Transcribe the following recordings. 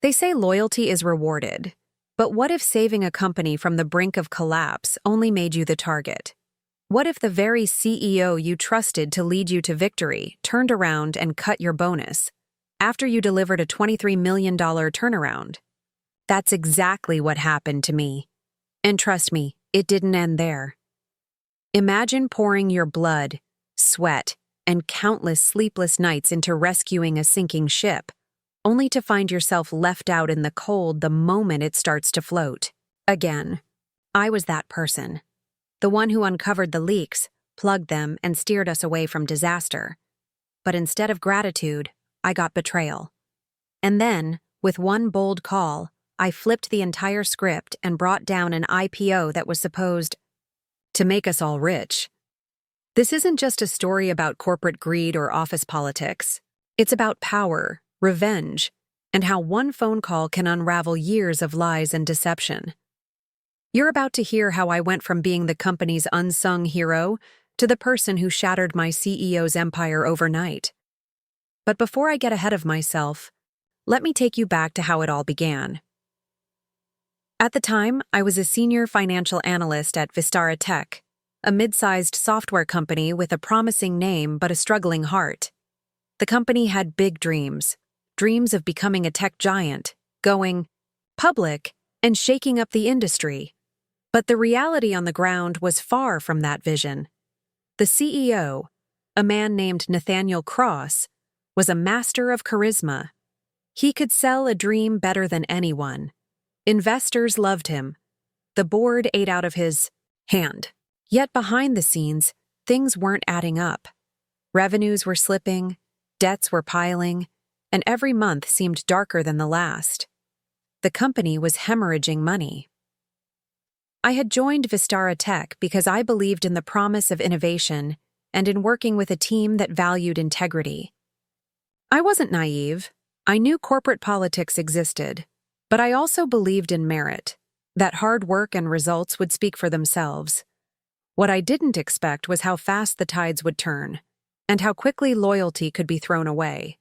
They say loyalty is rewarded, but what if saving a company from the brink of collapse only made you the target? What if the very CEO you trusted to lead you to victory turned around and cut your bonus after you delivered a $23 million turnaround? That's exactly what happened to me. And trust me, it didn't end there. Imagine pouring your blood, sweat, and countless sleepless nights into rescuing a sinking ship, only to find yourself left out in the cold the moment it starts to float. Again, I was that person. The one who uncovered the leaks, plugged them, and steered us away from disaster. But instead of gratitude, I got betrayal. And then, with one bold call, I flipped the entire script and brought down an IPO that was supposed to make us all rich. This isn't just a story about corporate greed or office politics. It's about power, revenge, and how one phone call can unravel years of lies and deception. You're about to hear how I went from being the company's unsung hero to the person who shattered my CEO's empire overnight. But before I get ahead of myself, let me take you back to how it all began. At the time, I was a senior financial analyst at Vistara Tech, a mid-sized software company with a promising name but a struggling heart. The company had big dreams of becoming a tech giant, going public, and shaking up the industry. But the reality on the ground was far from that vision. The CEO, a man named Nathaniel Cross, was a master of charisma. He could sell a dream better than anyone. Investors loved him. The board ate out of his hand. Yet behind the scenes, things weren't adding up. Revenues were slipping, debts were piling, and every month seemed darker than the last. The company was hemorrhaging money. I had joined Vistara Tech because I believed in the promise of innovation and in working with a team that valued integrity. I wasn't naive. I knew corporate politics existed, but I also believed in merit, that hard work and results would speak for themselves. What I didn't expect was how fast the tides would turn, and how quickly loyalty could be thrown away.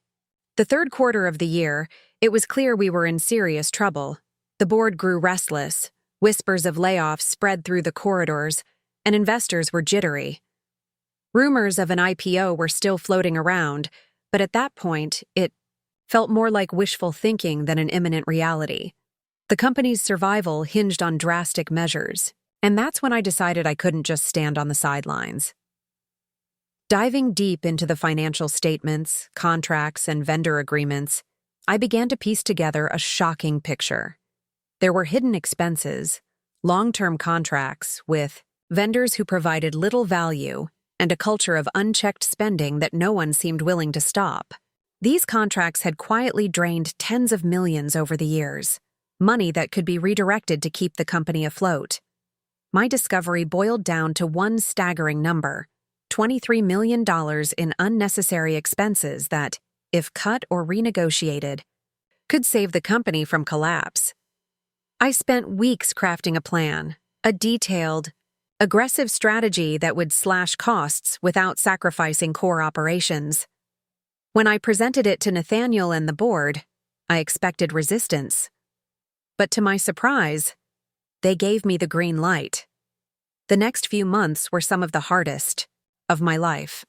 The third quarter of the year, it was clear we were in serious trouble. The board grew restless. Whispers of layoffs spread through the corridors, and investors were jittery. Rumors of an IPO were still floating around, but at that point, it felt more like wishful thinking than an imminent reality. The company's survival hinged on drastic measures, and that's when I decided I couldn't just stand on the sidelines. Diving deep into the financial statements, contracts, and vendor agreements, I began to piece together a shocking picture. There were hidden expenses, long-term contracts with vendors who provided little value, and a culture of unchecked spending that no one seemed willing to stop. These contracts had quietly drained tens of millions over the years, money that could be redirected to keep the company afloat. My discovery boiled down to one staggering number: $23 million in unnecessary expenses that, if cut or renegotiated, could save the company from collapse. I spent weeks crafting a plan, a detailed, aggressive strategy that would slash costs without sacrificing core operations. When I presented it to Nathaniel and the board, I expected resistance. But to my surprise, they gave me the green light. The next few months were some of the hardest of my life.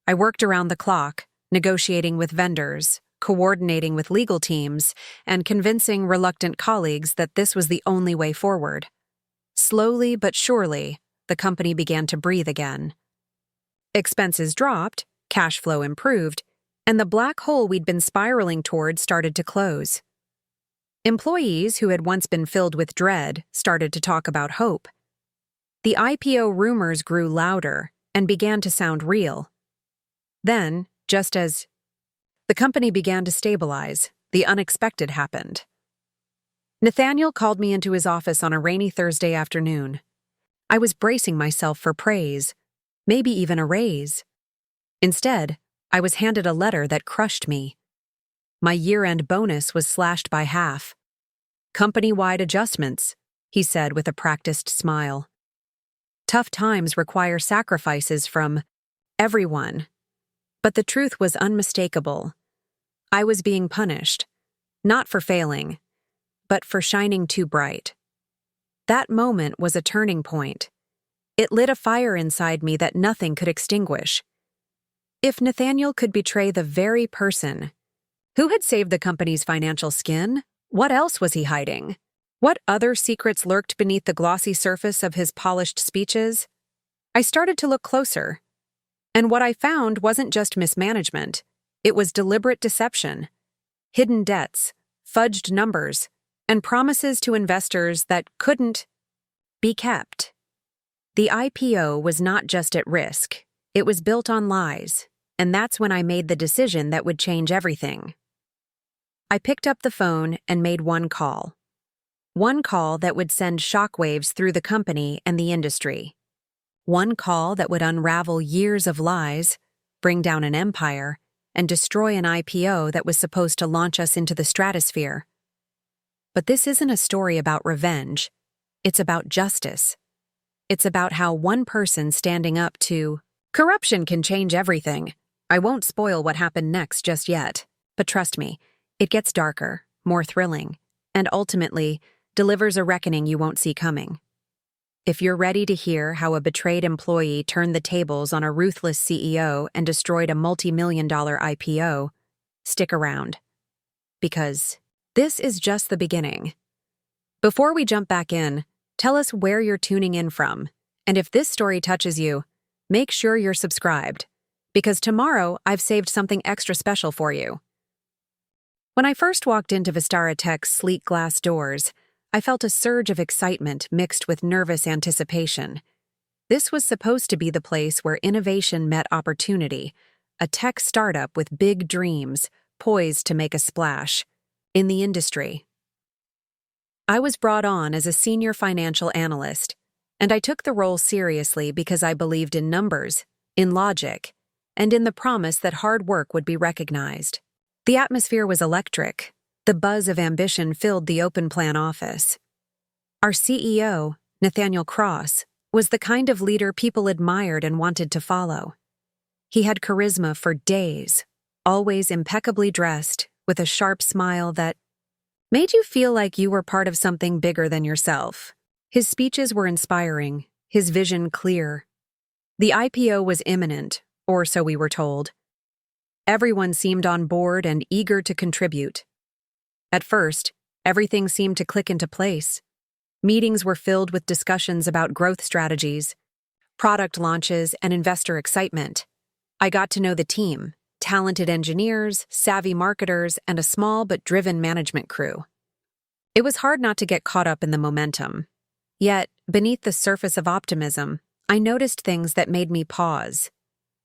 I worked around the clock, negotiating with vendors, coordinating with legal teams, and convincing reluctant colleagues that this was the only way forward. Slowly but surely, the company began to breathe again. Expenses dropped, cash flow improved, and the black hole we'd been spiraling toward started to close. Employees who had once been filled with dread started to talk about hope. The IPO rumors grew louder and began to sound real. Then, just as the company began to stabilize, the unexpected happened. Nathaniel called me into his office on a rainy Thursday afternoon. I was bracing myself for praise, maybe even a raise. Instead, I was handed a letter that crushed me. My year-end bonus was slashed by half. "Company-wide adjustments," he said with a practiced smile. "Tough times require sacrifices from everyone." But the truth was unmistakable. I was being punished. Not for failing, but for shining too bright. That moment was a turning point. It lit a fire inside me that nothing could extinguish. If Nathaniel could betray the very person who had saved the company's financial skin, what else was he hiding? What other secrets lurked beneath the glossy surface of his polished speeches? I started to look closer. And what I found wasn't just mismanagement. It was deliberate deception, hidden debts, fudged numbers, and promises to investors that couldn't be kept. The IPO was not just at risk. It was built on lies, and that's when I made the decision that would change everything. I picked up the phone and made one call. One call that would send shockwaves through the company and the industry. One call that would unravel years of lies, bring down an empire, and destroy an IPO that was supposed to launch us into the stratosphere. But this isn't a story about revenge. It's about justice. It's about how one person standing up to corruption can change everything. I won't spoil what happened next just yet, but trust me, it gets darker, more thrilling, and ultimately delivers a reckoning you won't see coming. If you're ready to hear how a betrayed employee turned the tables on a ruthless CEO and destroyed a multi-million-dollar IPO, stick around. Because this is just the beginning. Before we jump back in, tell us where you're tuning in from, and if this story touches you, make sure you're subscribed, because tomorrow I've saved something extra special for you. When I first walked into Vistara Tech's sleek glass doors, I felt a surge of excitement mixed with nervous anticipation. This was supposed to be the place where innovation met opportunity, a tech startup with big dreams, poised to make a splash in the industry. I was brought on as a senior financial analyst, and I took the role seriously because I believed in numbers, in logic, and in the promise that hard work would be recognized. The atmosphere was electric. The buzz of ambition filled the open-plan office. Our CEO, Nathaniel Cross, was the kind of leader people admired and wanted to follow. He had charisma for days, always impeccably dressed, with a sharp smile that made you feel like you were part of something bigger than yourself. His speeches were inspiring, his vision clear. The IPO was imminent, or so we were told. Everyone seemed on board and eager to contribute. At first, everything seemed to click into place. Meetings were filled with discussions about growth strategies, product launches, and investor excitement. I got to know the team, talented engineers, savvy marketers, and a small but driven management crew. It was hard not to get caught up in the momentum. Yet, beneath the surface of optimism, I noticed things that made me pause.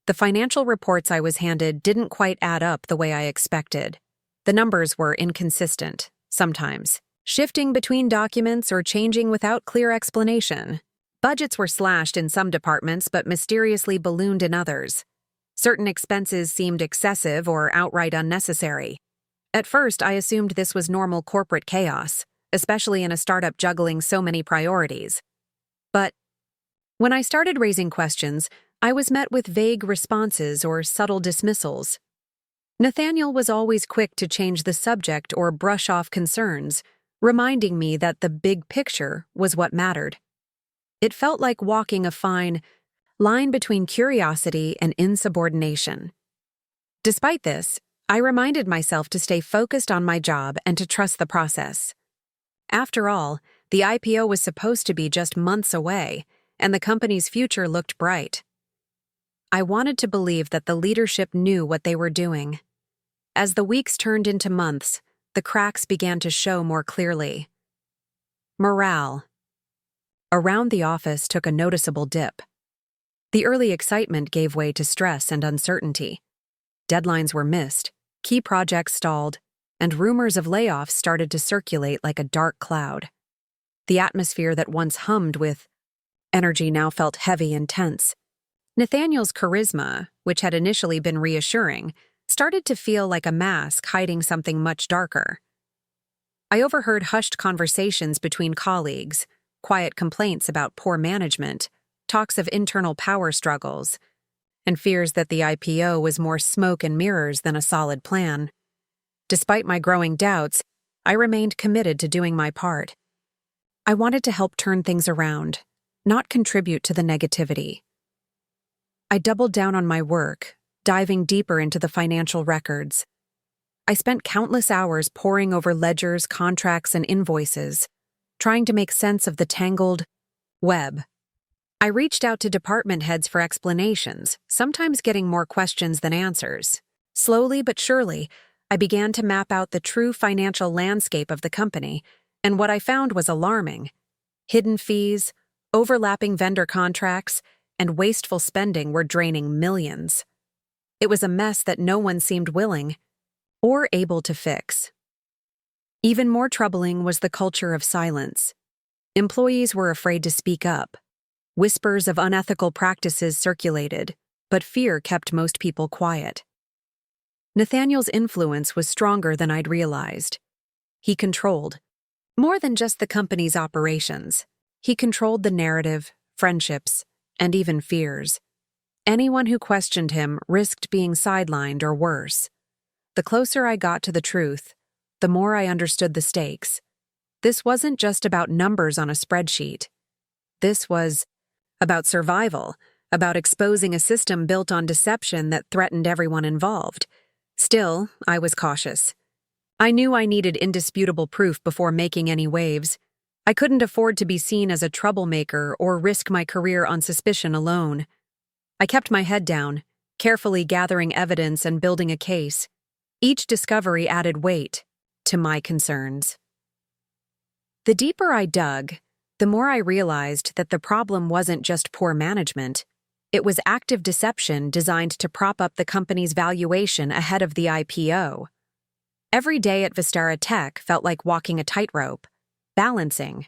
The financial reports I was handed didn't quite add up the way I expected. The numbers were inconsistent, sometimes, shifting between documents or changing without clear explanation. Budgets were slashed in some departments but mysteriously ballooned in others. Certain expenses seemed excessive or outright unnecessary. At first, I assumed this was normal corporate chaos, especially in a startup juggling so many priorities. But when I started raising questions, I was met with vague responses or subtle dismissals. Nathaniel was always quick to change the subject or brush off concerns, reminding me that the big picture was what mattered. It felt like walking a fine line between curiosity and insubordination. Despite this, I reminded myself to stay focused on my job and to trust the process. After all, the IPO was supposed to be just months away, and the company's future looked bright. I wanted to believe that the leadership knew what they were doing. As the weeks turned into months, the cracks began to show more clearly. Morale around the office took a noticeable dip. The early excitement gave way to stress and uncertainty. Deadlines were missed, key projects stalled, and rumors of layoffs started to circulate like a dark cloud. The atmosphere that once hummed with energy now felt heavy and tense. Nathaniel's charisma, which had initially been reassuring, started to feel like a mask hiding something much darker. I overheard hushed conversations between colleagues, quiet complaints about poor management, talks of internal power struggles, and fears that the IPO was more smoke and mirrors than a solid plan. Despite my growing doubts, I remained committed to doing my part. I wanted to help turn things around, not contribute to the negativity. I doubled down on my work, diving deeper into the financial records. I spent countless hours poring over ledgers, contracts, and invoices, trying to make sense of the tangled web. I reached out to department heads for explanations, sometimes getting more questions than answers. Slowly but surely, I began to map out the true financial landscape of the company, and what I found was alarming. Hidden fees, overlapping vendor contracts, and wasteful spending were draining millions. It was a mess that no one seemed willing or able to fix. Even more troubling was the culture of silence. Employees were afraid to speak up. Whispers of unethical practices circulated, but fear kept most people quiet. Nathaniel's influence was stronger than I'd realized. He controlled more than just the company's operations. He controlled the narrative, friendships, and even fears. Anyone who questioned him risked being sidelined or worse. The closer I got to the truth, the more I understood the stakes. This wasn't just about numbers on a spreadsheet. This was about survival, about exposing a system built on deception that threatened everyone involved. Still, I was cautious. I knew I needed indisputable proof before making any waves. I couldn't afford to be seen as a troublemaker or risk my career on suspicion alone. I kept my head down, carefully gathering evidence and building a case. Each discovery added weight to my concerns. The deeper I dug, the more I realized that the problem wasn't just poor management. It was active deception designed to prop up the company's valuation ahead of the IPO. Every day at Vistara Tech felt like walking a tightrope, balancing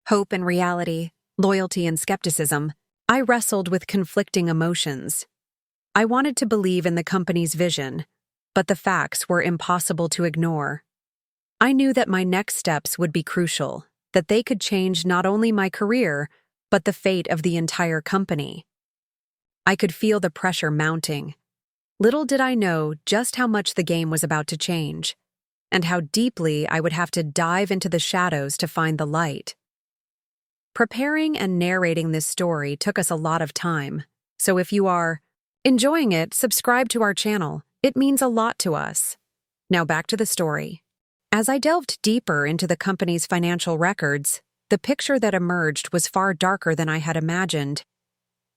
hope and reality, loyalty and skepticism. I wrestled with conflicting emotions. I wanted to believe in the company's vision, but the facts were impossible to ignore. I knew that my next steps would be crucial, that they could change not only my career, but the fate of the entire company. I could feel the pressure mounting. Little did I know just how much the game was about to change, and how deeply I would have to dive into the shadows to find the light. Preparing and narrating this story took us a lot of time, so if you are enjoying it, subscribe to our channel. It means a lot to us. Now back to the story. As I delved deeper into the company's financial records, the picture that emerged was far darker than I had imagined.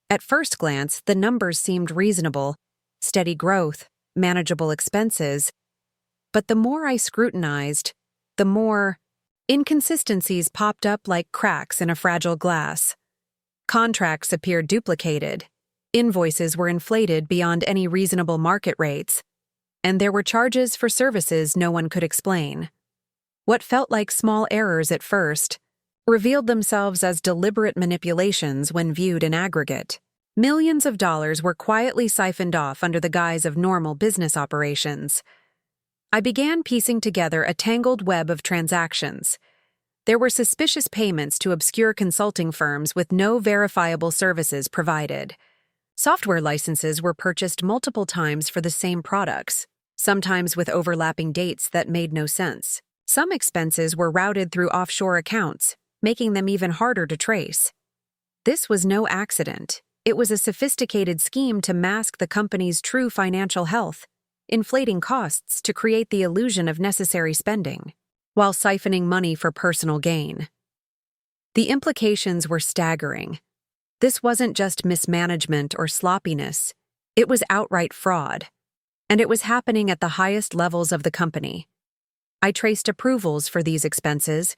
At first glance, the numbers seemed reasonable: steady growth, manageable expenses. But the more I scrutinized, the more inconsistencies popped up like cracks in a fragile glass. Contracts appeared duplicated, invoices were inflated beyond any reasonable market rates, and there were charges for services no one could explain. What felt like small errors at first revealed themselves as deliberate manipulations when viewed in aggregate. Millions of dollars were quietly siphoned off under the guise of normal business operations. I began piecing together a tangled web of transactions. There were suspicious payments to obscure consulting firms with no verifiable services provided. Software licenses were purchased multiple times for the same products, sometimes with overlapping dates that made no sense. Some expenses were routed through offshore accounts, making them even harder to trace. This was no accident. It was a sophisticated scheme to mask the company's true financial health, inflating costs to create the illusion of necessary spending, while siphoning money for personal gain. The implications were staggering. This wasn't just mismanagement or sloppiness, it was outright fraud. And it was happening at the highest levels of the company. I traced approvals for these expenses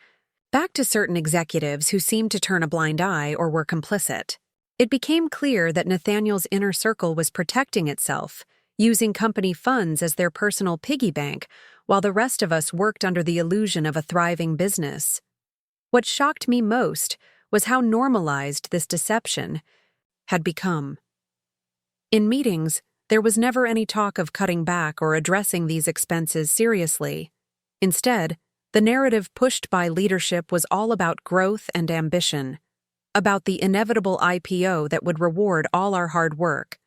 back to certain executives who seemed to turn a blind eye or were complicit. It became clear that Nathaniel's inner circle was protecting itself, using company funds as their personal piggy bank, while the rest of us worked under the illusion of a thriving business. What shocked me most was how normalized this deception had become. In meetings, there was never any talk of cutting back or addressing these expenses seriously. Instead, the narrative pushed by leadership was all about growth and ambition, about the inevitable IPO that would reward all our hard work.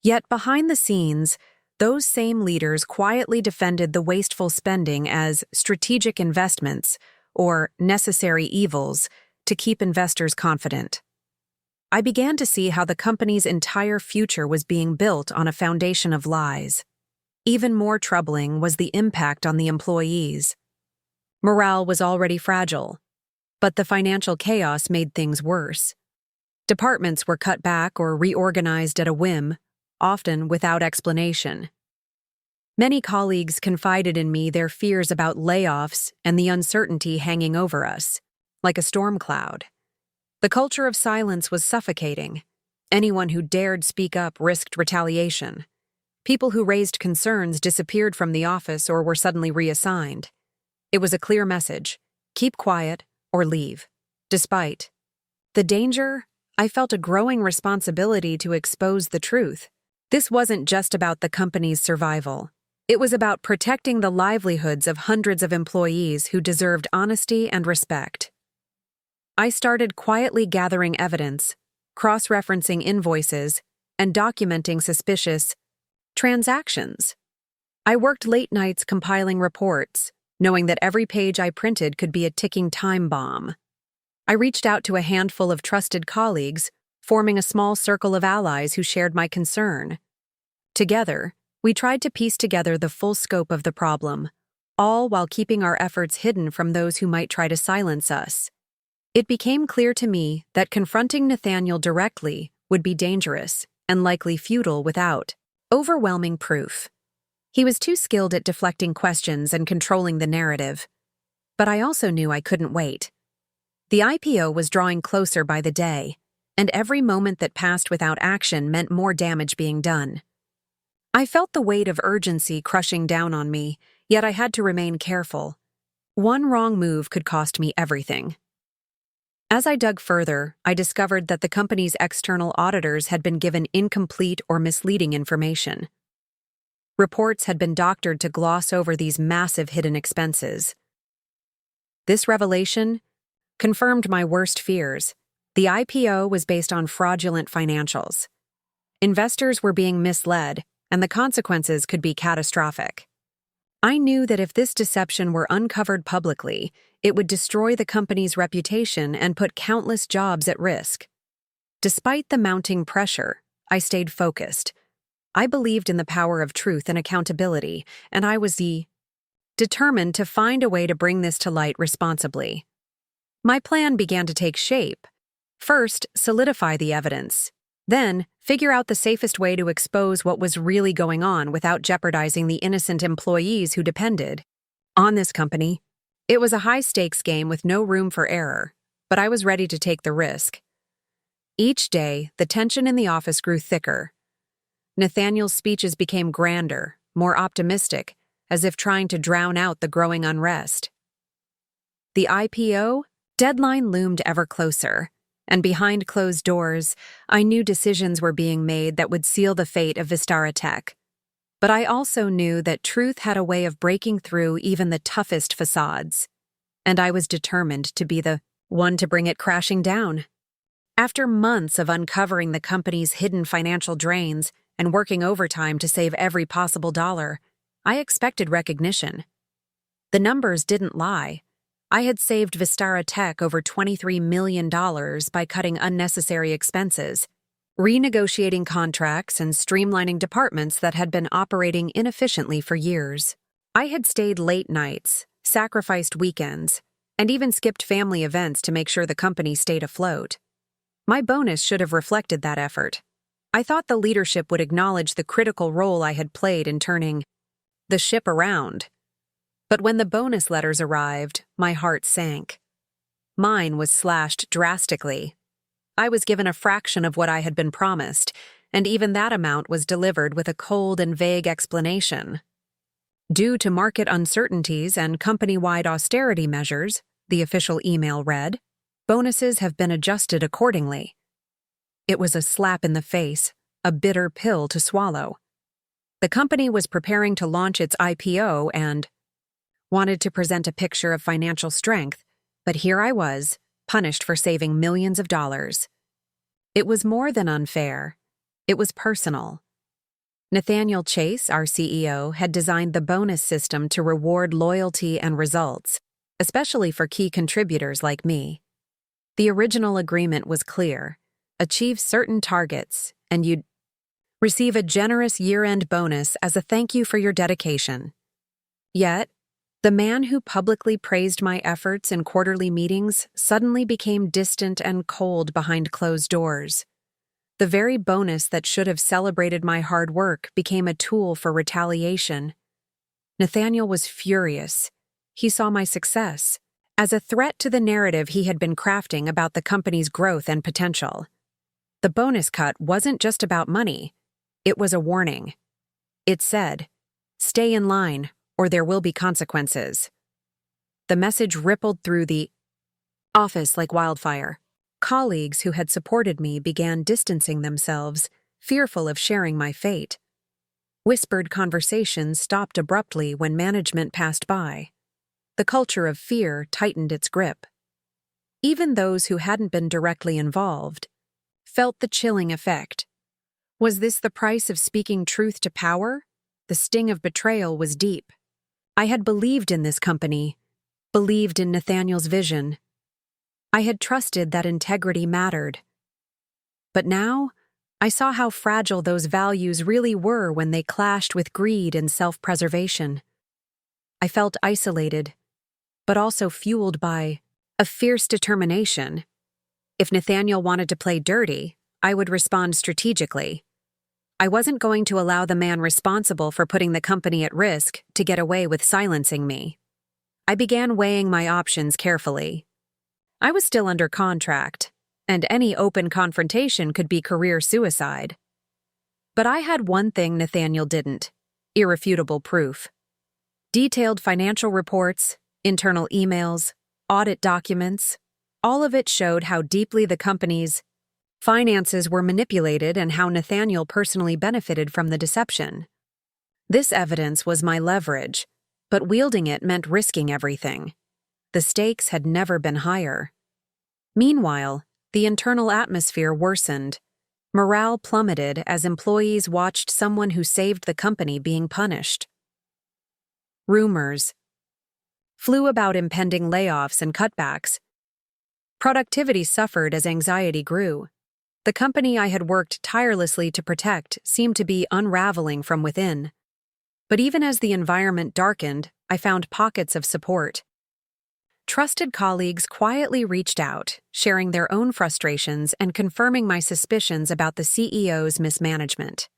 Yet behind the scenes, those same leaders quietly defended the wasteful spending as strategic investments or necessary evils to keep investors confident. I began to see how the company's entire future was being built on a foundation of lies. Even more troubling was the impact on the employees. Morale was already fragile, but the financial chaos made things worse. Departments were cut back or reorganized at a whim, often without explanation. Many colleagues confided in me their fears about layoffs and the uncertainty hanging over us, like a storm cloud. The culture of silence was suffocating. Anyone who dared speak up risked retaliation. People who raised concerns disappeared from the office or were suddenly reassigned. It was a clear message: keep quiet or leave. Despite the danger, I felt a growing responsibility to expose the truth. This wasn't just about the company's survival. It was about protecting the livelihoods of hundreds of employees who deserved honesty and respect. I started quietly gathering evidence, cross-referencing invoices, and documenting suspicious transactions. I worked late nights compiling reports, knowing that every page I printed could be a ticking time bomb. I reached out to a handful of trusted colleagues, forming a small circle of allies who shared my concern. Together, we tried to piece together the full scope of the problem, all while keeping our efforts hidden from those who might try to silence us. It became clear to me that confronting Nathaniel directly would be dangerous and likely futile without overwhelming proof. He was too skilled at deflecting questions and controlling the narrative. But I also knew I couldn't wait. The IPO was drawing closer by the day, and every moment that passed without action meant more damage being done. I felt the weight of urgency crushing down on me, yet I had to remain careful. One wrong move could cost me everything. As I dug further, I discovered that the company's external auditors had been given incomplete or misleading information. Reports had been doctored to gloss over these massive hidden expenses. This revelation confirmed my worst fears. The IPO was based on fraudulent financials. Investors were being misled, and the consequences could be catastrophic. I knew that if this deception were uncovered publicly, it would destroy the company's reputation and put countless jobs at risk. Despite the mounting pressure, I stayed focused. I believed in the power of truth and accountability, and I was determined to find a way to bring this to light responsibly. My plan began to take shape. First, solidify the evidence. Then, figure out the safest way to expose what was really going on without jeopardizing the innocent employees who depended on this company. It was a high-stakes game with no room for error, but I was ready to take the risk. Each day, the tension in the office grew thicker. Nathaniel's speeches became grander, more optimistic, as if trying to drown out the growing unrest. The IPO deadline loomed ever closer, and behind closed doors, I knew decisions were being made that would seal the fate of Vistara Tech. But I also knew that truth had a way of breaking through even the toughest facades, and I was determined to be the one to bring it crashing down. After months of uncovering the company's hidden financial drains and working overtime to save every possible dollar, I expected recognition. The numbers didn't lie. I had saved Vistara Tech over $23 million by cutting unnecessary expenses, renegotiating contracts, and streamlining departments that had been operating inefficiently for years. I had stayed late nights, sacrificed weekends, and even skipped family events to make sure the company stayed afloat. My bonus should have reflected that effort. I thought the leadership would acknowledge the critical role I had played in turning the ship around. But when the bonus letters arrived, my heart sank. Mine was slashed drastically. I was given a fraction of what I had been promised, and even that amount was delivered with a cold and vague explanation. Due to market uncertainties and company-wide austerity measures, the official email read, bonuses have been adjusted accordingly. It was a slap in the face, a bitter pill to swallow. The company was preparing to launch its IPO and wanted to present a picture of financial strength, but here I was, punished for saving millions of dollars. It was more than unfair. It was personal. Nathaniel Chase, our CEO, had designed the bonus system to reward loyalty and results, especially for key contributors like me. The original agreement was clear: achieve certain targets, and you'd receive a generous year-end bonus as a thank you for your dedication. Yet, the man who publicly praised my efforts in quarterly meetings suddenly became distant and cold behind closed doors. The very bonus that should have celebrated my hard work became a tool for retaliation. Nathaniel was furious. He saw my success as a threat to the narrative he had been crafting about the company's growth and potential. The bonus cut wasn't just about money. It was a warning. It said, "Stay in line, or there will be consequences." The message rippled through the office like wildfire. Colleagues who had supported me began distancing themselves, fearful of sharing my fate. Whispered conversations stopped abruptly when management passed by. The culture of fear tightened its grip. Even those who hadn't been directly involved felt the chilling effect. Was this the price of speaking truth to power? The sting of betrayal was deep. I had believed in this company, believed in Nathaniel's vision. I had trusted that integrity mattered. But now, I saw how fragile those values really were when they clashed with greed and self-preservation. I felt isolated, but also fueled by a fierce determination. If Nathaniel wanted to play dirty, I would respond strategically. I wasn't going to allow the man responsible for putting the company at risk to get away with silencing me. I began weighing my options carefully. I was still under contract, and any open confrontation could be career suicide. But I had one thing Nathaniel didn't: irrefutable proof. Detailed financial reports, internal emails, audit documents, all of it showed how deeply the company's finances were manipulated and how Nathaniel personally benefited from the deception. This evidence was my leverage, but wielding it meant risking everything. The stakes had never been higher. Meanwhile, the internal atmosphere worsened. Morale plummeted as employees watched someone who saved the company being punished. Rumors flew about impending layoffs and cutbacks. Productivity suffered as anxiety grew. The company I had worked tirelessly to protect seemed to be unraveling from within. But even as the environment darkened, I found pockets of support. Trusted colleagues quietly reached out, sharing their own frustrations and confirming my suspicions about the CEO's mismanagement.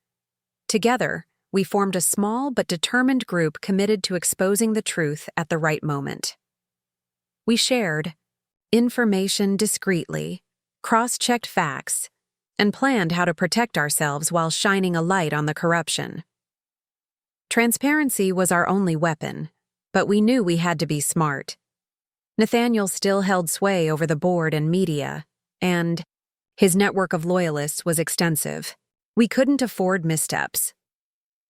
Together, we formed a small but determined group committed to exposing the truth at the right moment. We shared information discreetly, cross-checked facts, and planned how to protect ourselves while shining a light on the corruption. Transparency was our only weapon, but we knew we had to be smart. Nathaniel still held sway over the board and media, and his network of loyalists was extensive. We couldn't afford missteps.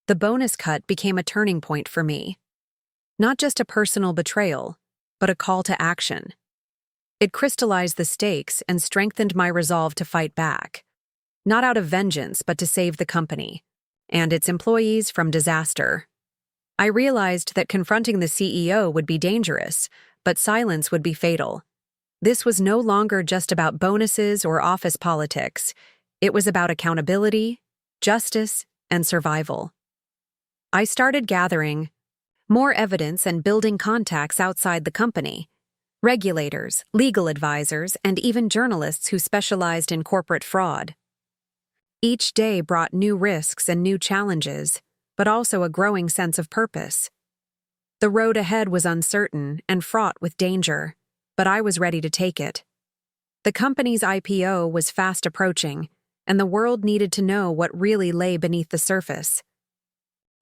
The bonus cut became a turning point for me. Not just a personal betrayal, but a call to action. It crystallized the stakes and strengthened my resolve to fight back. Not out of vengeance, but to save the company and its employees from disaster. I realized that confronting the CEO would be dangerous, but silence would be fatal. This was no longer just about bonuses or office politics. It was about accountability, justice, and survival. I started gathering more evidence and building contacts outside the company. Regulators, legal advisors, and even journalists who specialized in corporate fraud. Each day brought new risks and new challenges, but also a growing sense of purpose. The road ahead was uncertain and fraught with danger, but I was ready to take it. The company's IPO was fast approaching, and the world needed to know what really lay beneath the surface.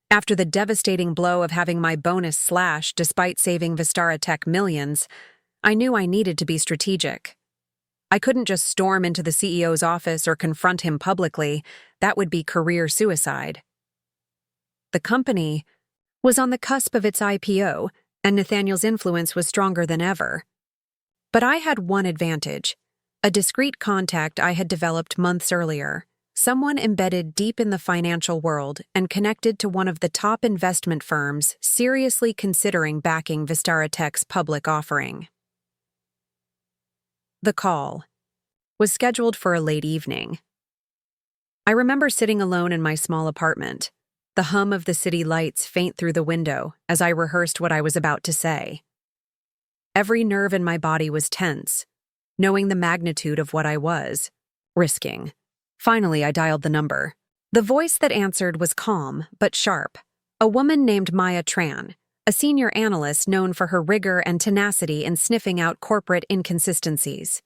After the devastating blow of having my bonus slashed despite saving Vistara Tech millions, I knew I needed to be strategic. I couldn't just storm into the CEO's office or confront him publicly. That would be career suicide. The company was on the cusp of its IPO, and Nathaniel's influence was stronger than ever. But I had one advantage: a discreet contact I had developed months earlier. someone embedded deep in the financial world and connected to one of the top investment firms seriously considering backing Vistara Tech's public offering. The call was scheduled for a late evening. I remember sitting alone in my small apartment, the hum of the city lights faint through the window as I rehearsed what I was about to say. Every nerve in my body was tense, knowing the magnitude of what I was risking. Finally, I dialed the number. The voice that answered was calm but sharp, a woman named Maya Tran, a senior analyst known for her rigor and tenacity in sniffing out corporate inconsistencies.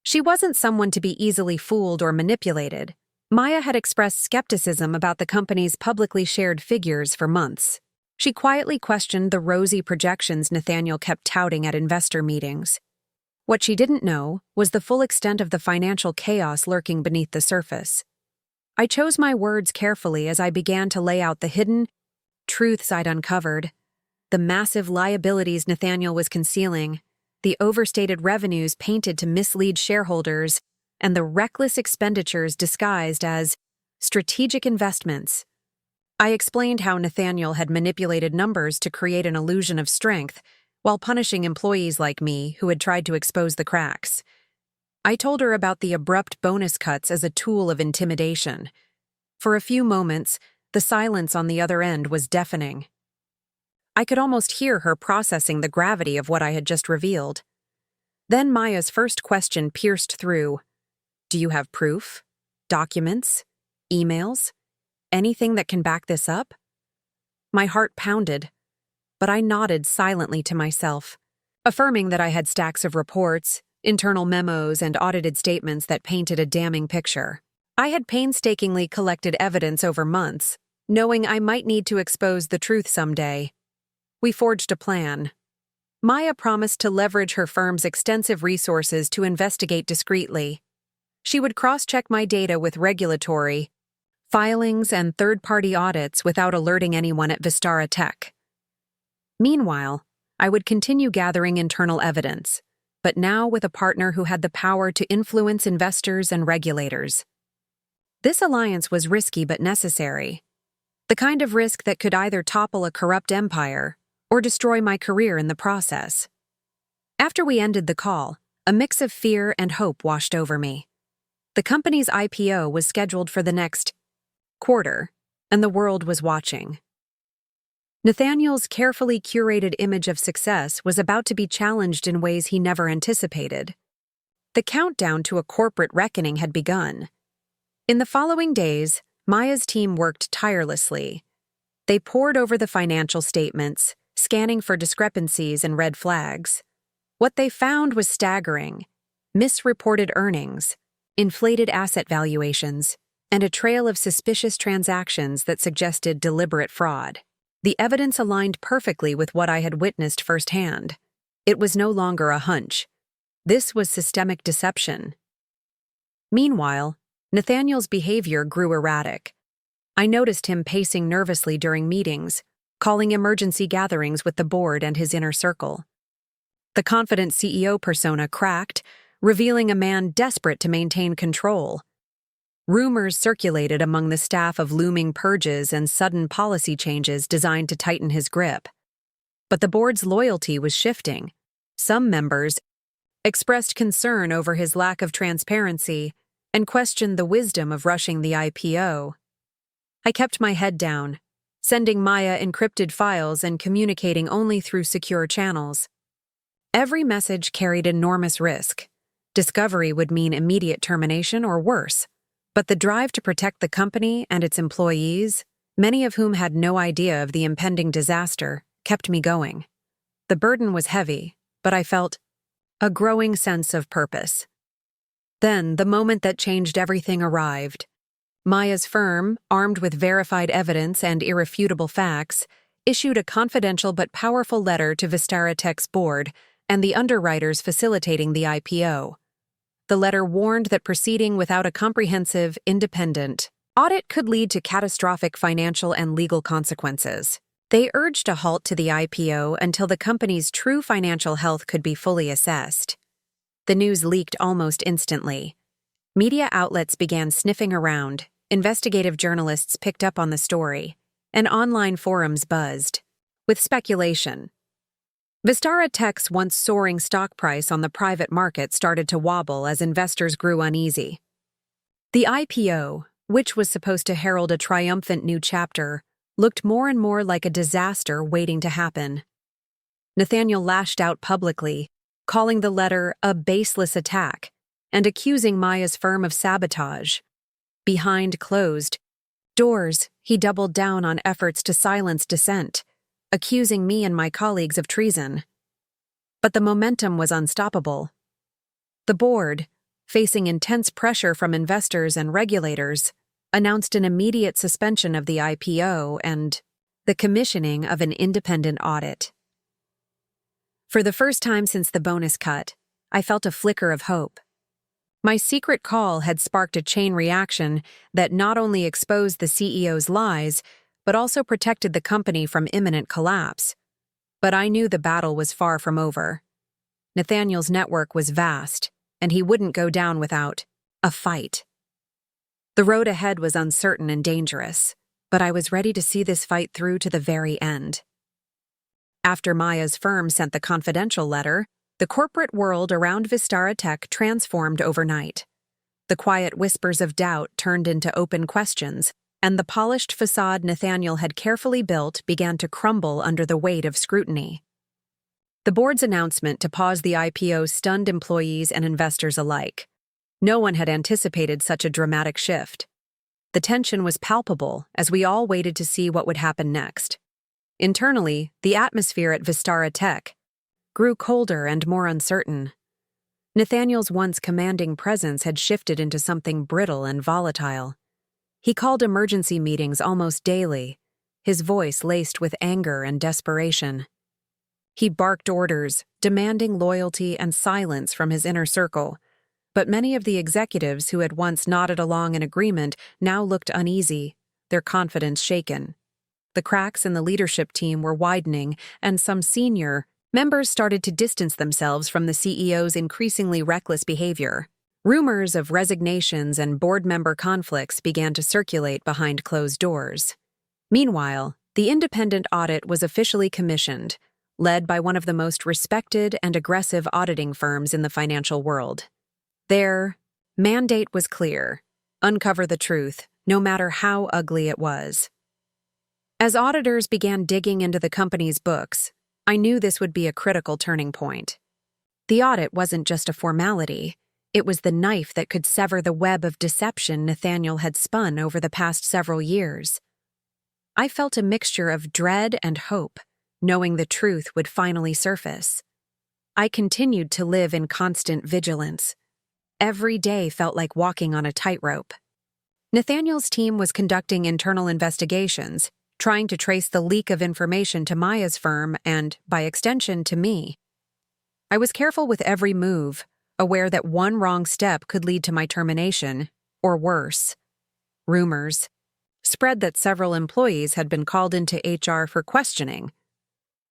She wasn't someone to be easily fooled or manipulated. Maya had expressed skepticism about the company's publicly shared figures for months. She quietly questioned the rosy projections Nathaniel kept touting at investor meetings. What she didn't know was the full extent of the financial chaos lurking beneath the surface. I chose my words carefully as I began to lay out the hidden truths I'd uncovered, the massive liabilities Nathaniel was concealing, the overstated revenues painted to mislead shareholders, and the reckless expenditures disguised as strategic investments. I explained how Nathaniel had manipulated numbers to create an illusion of strength, while punishing employees like me who had tried to expose the cracks. I told her about the abrupt bonus cuts as a tool of intimidation. For a few moments, the silence on the other end was deafening. I could almost hear her processing the gravity of what I had just revealed. Then Maya's first question pierced through. Do you have proof? Documents? Emails? Anything that can back this up? My heart pounded, but I nodded silently to myself, affirming that I had stacks of reports, internal memos, and audited statements that painted a damning picture. I had painstakingly collected evidence over months, knowing I might need to expose the truth someday. We forged a plan. Maya promised to leverage her firm's extensive resources to investigate discreetly. She would cross-check my data with regulatory filings and third-party audits without alerting anyone at Vistara Tech. Meanwhile, I would continue gathering internal evidence, but now with a partner who had the power to influence investors and regulators. This alliance was risky but necessary, the kind of risk that could either topple a corrupt empire or destroy my career in the process. After we ended the call, a mix of fear and hope washed over me. The company's IPO was scheduled for the next quarter, and the world was watching. Nathaniel's carefully curated image of success was about to be challenged in ways he never anticipated. The countdown to a corporate reckoning had begun. In the following days, Maya's team worked tirelessly. They pored over the financial statements, scanning for discrepancies and red flags. What they found was staggering: misreported earnings, inflated asset valuations, and a trail of suspicious transactions that suggested deliberate fraud. The evidence aligned perfectly with what I had witnessed firsthand. It was no longer a hunch. This was systemic deception. Meanwhile, Nathaniel's behavior grew erratic. I noticed him pacing nervously during meetings, calling emergency gatherings with the board and his inner circle. The confident CEO persona cracked, revealing a man desperate to maintain control. Rumors circulated among the staff of looming purges and sudden policy changes designed to tighten his grip. But the board's loyalty was shifting. Some members expressed concern over his lack of transparency and questioned the wisdom of rushing the IPO. I kept my head down, sending Maya encrypted files and communicating only through secure channels. Every message carried enormous risk. Discovery would mean immediate termination or worse. But the drive to protect the company and its employees, many of whom had no idea of the impending disaster, kept me going. The burden was heavy, but I felt a growing sense of purpose. Then, the moment that changed everything arrived. Maya's firm, armed with verified evidence and irrefutable facts, issued a confidential but powerful letter to Vistara Tech's board and the underwriters facilitating the IPO. The letter warned that proceeding without a comprehensive, independent audit could lead to catastrophic financial and legal consequences. They urged a halt to the IPO until the company's true financial health could be fully assessed. The news leaked almost instantly. Media outlets began sniffing around, investigative journalists picked up on the story, and online forums buzzed with speculation. Vistara Tech's once soaring stock price on the private market started to wobble as investors grew uneasy. The IPO, which was supposed to herald a triumphant new chapter, looked more and more like a disaster waiting to happen. Nathaniel lashed out publicly, calling the letter a baseless attack and accusing Maya's firm of sabotage. Behind closed doors, he doubled down on efforts to silence dissent, accusing me and my colleagues of treason. But the momentum was unstoppable. The board, facing intense pressure from investors and regulators, announced an immediate suspension of the IPO and the commissioning of an independent audit. For the first time since the bonus cut, I felt a flicker of hope. My secret call had sparked a chain reaction that not only exposed the CEO's lies, but also protected the company from imminent collapse. But I knew the battle was far from over. Nathaniel's network was vast, and he wouldn't go down without a fight. The road ahead was uncertain and dangerous, but I was ready to see this fight through to the very end. After Maya's firm sent the confidential letter, the corporate world around Vistara Tech transformed overnight. The quiet whispers of doubt turned into open questions, and the polished facade Nathaniel had carefully built began to crumble under the weight of scrutiny. The board's announcement to pause the IPO stunned employees and investors alike. No one had anticipated such a dramatic shift. The tension was palpable as we all waited to see what would happen next. Internally, the atmosphere at Vistara Tech grew colder and more uncertain. Nathaniel's once commanding presence had shifted into something brittle and volatile. He called emergency meetings almost daily, his voice laced with anger and desperation. He barked orders, demanding loyalty and silence from his inner circle, but many of the executives who had once nodded along in agreement now looked uneasy, their confidence shaken. The cracks in the leadership team were widening, and some senior members started to distance themselves from the CEO's increasingly reckless behavior. Rumors of resignations and board member conflicts began to circulate behind closed doors. Meanwhile, the independent audit was officially commissioned, led by one of the most respected and aggressive auditing firms in the financial world. Their mandate was clear: uncover the truth, no matter how ugly it was. As auditors began digging into the company's books, I knew this would be a critical turning point. The audit wasn't just a formality, it was the knife that could sever the web of deception Nathaniel had spun over the past several years. I felt a mixture of dread and hope, knowing the truth would finally surface. I continued to live in constant vigilance. Every day felt like walking on a tightrope. Nathaniel's team was conducting internal investigations, trying to trace the leak of information to Maya's firm and, by extension, to me. I was careful with every move, aware that one wrong step could lead to my termination, or worse. Rumors spread that several employees had been called into HR for questioning.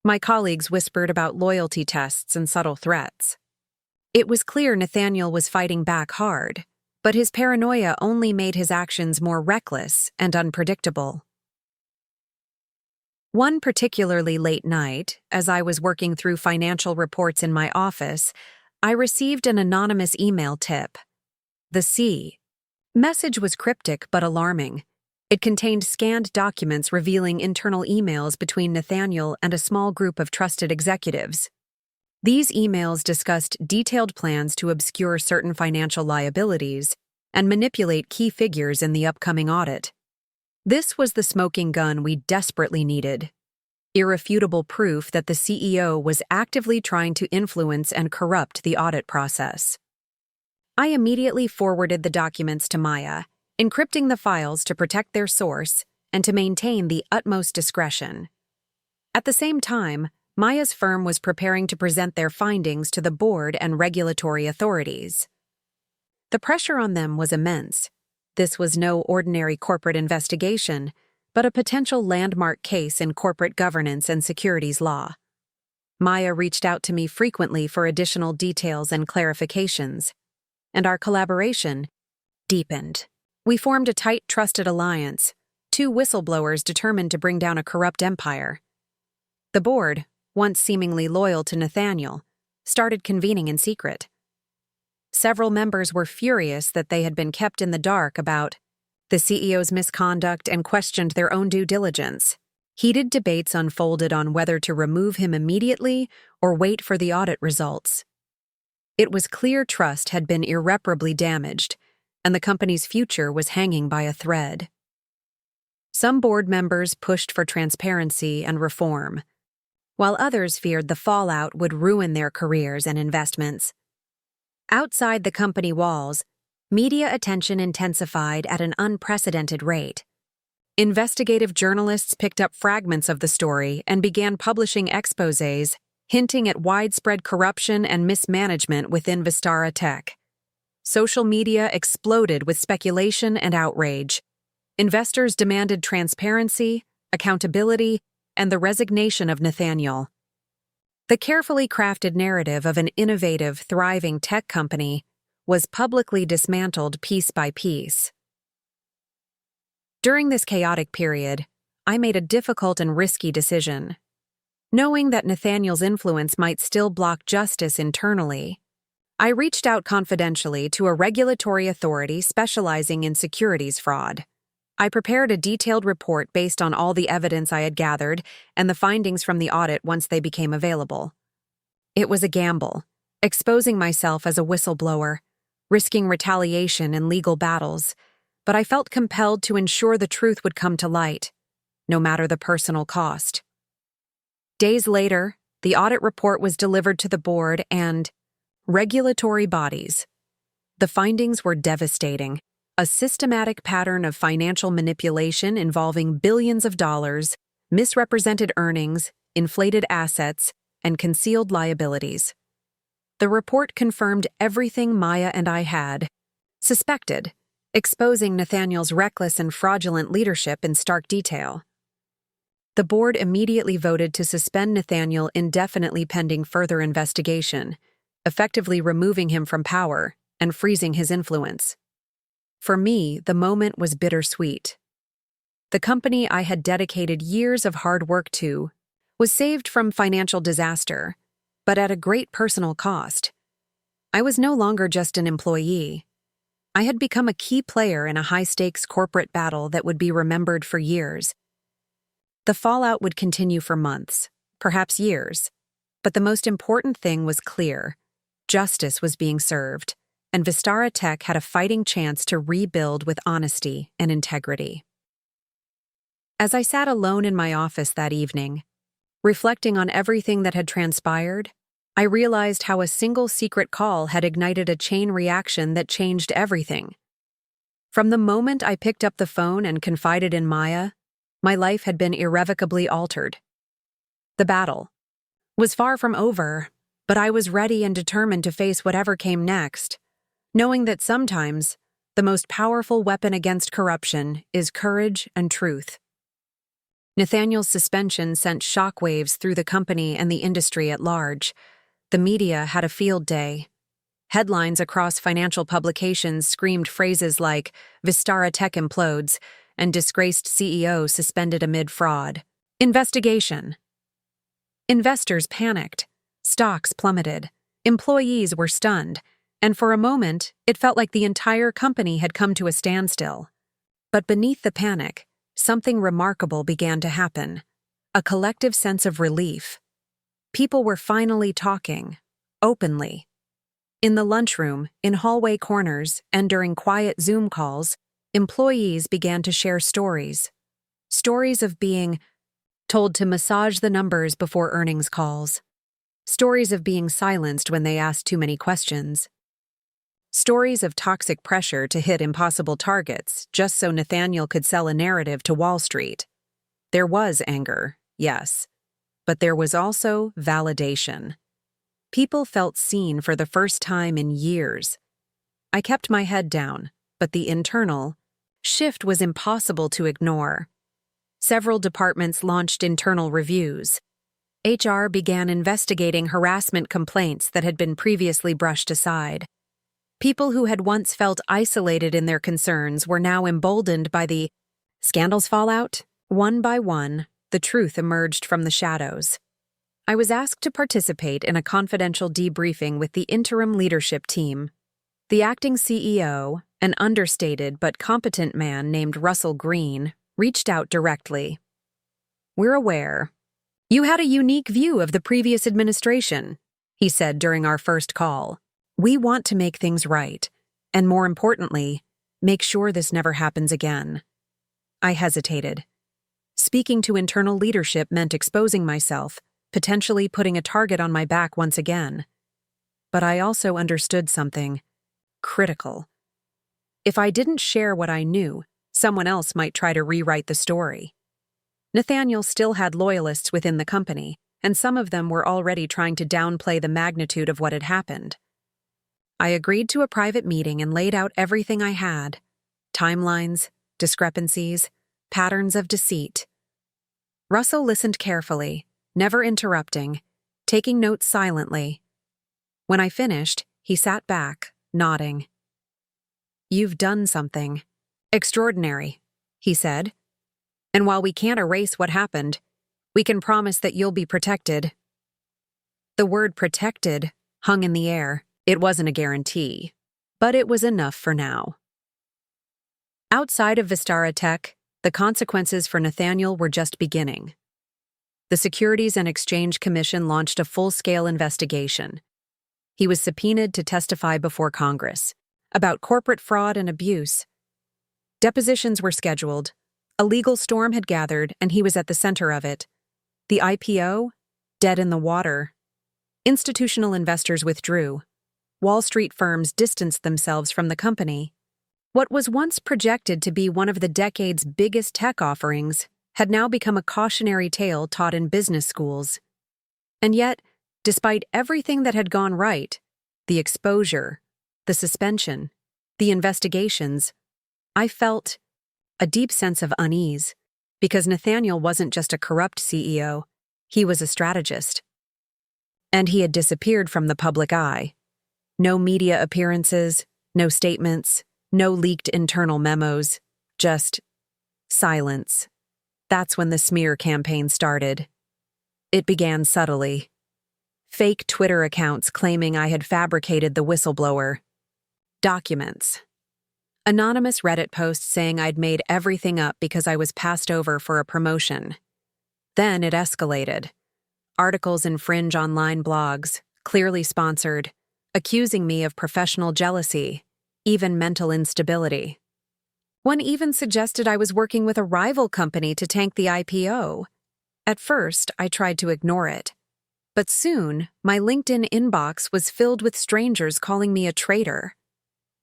My colleagues whispered about loyalty tests and subtle threats. It was clear Nathaniel was fighting back hard, but his paranoia only made his actions more reckless and unpredictable. One particularly late night, as I was working through financial reports in my office, I received an anonymous email tip. The C message was cryptic but alarming. It contained scanned documents revealing internal emails between Nathaniel and a small group of trusted executives. These emails discussed detailed plans to obscure certain financial liabilities and manipulate key figures in the upcoming audit. This was the smoking gun we desperately needed. Irrefutable proof that the CEO was actively trying to influence and corrupt the audit process. I immediately forwarded the documents to Maya, encrypting the files to protect their source and to maintain the utmost discretion. At the same time, Maya's firm was preparing to present their findings to the board and regulatory authorities. The pressure on them was immense. This was no ordinary corporate investigation, but a potential landmark case in corporate governance and securities law. Maya reached out to me frequently for additional details and clarifications, and our collaboration deepened. We formed a tight, trusted alliance, two whistleblowers determined to bring down a corrupt empire. The board, once seemingly loyal to Nathaniel, started convening in secret. Several members were furious that they had been kept in the dark about the CEO's misconduct and questioned their own due diligence. Heated debates unfolded on whether to remove him immediately or wait for the audit results. It was clear trust had been irreparably damaged, and the company's future was hanging by a thread. Some board members pushed for transparency and reform, while others feared the fallout would ruin their careers and investments. Outside the company walls, media attention intensified at an unprecedented rate. Investigative journalists picked up fragments of the story and began publishing exposés hinting at widespread corruption and mismanagement within Vistara Tech. Social media exploded with speculation and outrage. Investors demanded transparency, accountability, and the resignation of Nathaniel. The carefully crafted narrative of an innovative, thriving tech company was publicly dismantled piece by piece. During this chaotic period, I made a difficult and risky decision. Knowing that Nathaniel's influence might still block justice internally, I reached out confidentially to a regulatory authority specializing in securities fraud. I prepared a detailed report based on all the evidence I had gathered and the findings from the audit once they became available. It was a gamble, exposing myself as a whistleblower, risking retaliation and legal battles, but I felt compelled to ensure the truth would come to light, no matter the personal cost. Days later, the audit report was delivered to the board and regulatory bodies. The findings were devastating. A systematic pattern of financial manipulation involving billions of dollars, misrepresented earnings, inflated assets, and concealed liabilities. The report confirmed everything Maya and I had suspected, exposing Nathaniel's reckless and fraudulent leadership in stark detail. The board immediately voted to suspend Nathaniel indefinitely pending further investigation, effectively removing him from power and freezing his influence. For me, the moment was bittersweet. The company I had dedicated years of hard work to was saved from financial disaster, but at a great personal cost. I was no longer just an employee. I had become a key player in a high-stakes corporate battle that would be remembered for years. The fallout would continue for months, perhaps years, but the most important thing was clear. Justice was being served, and Vistara Tech had a fighting chance to rebuild with honesty and integrity. As I sat alone in my office that evening, reflecting on everything that had transpired, I realized how a single secret call had ignited a chain reaction that changed everything. From the moment I picked up the phone and confided in Maya, my life had been irrevocably altered. The battle was far from over, but I was ready and determined to face whatever came next, knowing that sometimes the most powerful weapon against corruption is courage and truth. Nathaniel's suspension sent shockwaves through the company and the industry at large. The media had a field day. Headlines across financial publications screamed phrases like "Vistara Tech implodes" and "disgraced CEO suspended amid fraud." Investigation. Investors panicked. Stocks plummeted. Employees were stunned. And for a moment, it felt like the entire company had come to a standstill. But beneath the panic, something remarkable began to happen. A collective sense of relief. People were finally talking, openly. In the lunchroom, in hallway corners, and during quiet Zoom calls, employees began to share stories. Stories of being told to massage the numbers before earnings calls. Stories of being silenced when they asked too many questions. Stories of toxic pressure to hit impossible targets just so Nathaniel could sell a narrative to Wall Street. There was anger, yes, but there was also validation. People felt seen for the first time in years. I kept my head down, but the internal shift was impossible to ignore. Several departments launched internal reviews. HR began investigating harassment complaints that had been previously brushed aside. People who had once felt isolated in their concerns were now emboldened by the scandal's fallout. One by one, the truth emerged from the shadows. I was asked to participate in a confidential debriefing with the interim leadership team. The acting CEO, an understated but competent man named Russell Green, reached out directly. "We're aware. You had a unique view of the previous administration," he said during our first call. "We want to make things right, and more importantly, make sure this never happens again." I hesitated. Speaking to internal leadership meant exposing myself, potentially putting a target on my back once again. But I also understood something critical. If I didn't share what I knew, someone else might try to rewrite the story. Nathaniel still had loyalists within the company, and some of them were already trying to downplay the magnitude of what had happened. I agreed to a private meeting and laid out everything I had: timelines, discrepancies, patterns of deceit. Russell listened carefully, never interrupting, taking notes silently. When I finished, he sat back, nodding. "You've done something extraordinary," he said. "And while we can't erase what happened, we can promise that you'll be protected." The word protected hung in the air. It wasn't a guarantee, but it was enough for now. Outside of Vistara Tech, the consequences for Nathaniel were just beginning. The Securities and Exchange Commission launched a full-scale investigation. He was subpoenaed to testify before Congress about corporate fraud and abuse. Depositions were scheduled. A legal storm had gathered, and he was at the center of it. The IPO? Dead in the water. Institutional investors withdrew. Wall Street firms distanced themselves from the company. What was once projected to be one of the decade's biggest tech offerings had now become a cautionary tale taught in business schools. And yet, despite everything that had gone right, the exposure, the suspension, the investigations, I felt a deep sense of unease, because Nathaniel wasn't just a corrupt CEO, he was a strategist. And he had disappeared from the public eye. No media appearances, no statements, no leaked internal memos, just silence. That's when the smear campaign started. It began subtly. Fake Twitter accounts claiming I had fabricated the whistleblower. Documents. Anonymous Reddit posts saying I'd made everything up because I was passed over for a promotion. Then it escalated. Articles in fringe online blogs, clearly sponsored, accusing me of professional jealousy, even mental instability. One even suggested I was working with a rival company to tank the IPO. At first, I tried to ignore it. But soon, my LinkedIn inbox was filled with strangers calling me a traitor.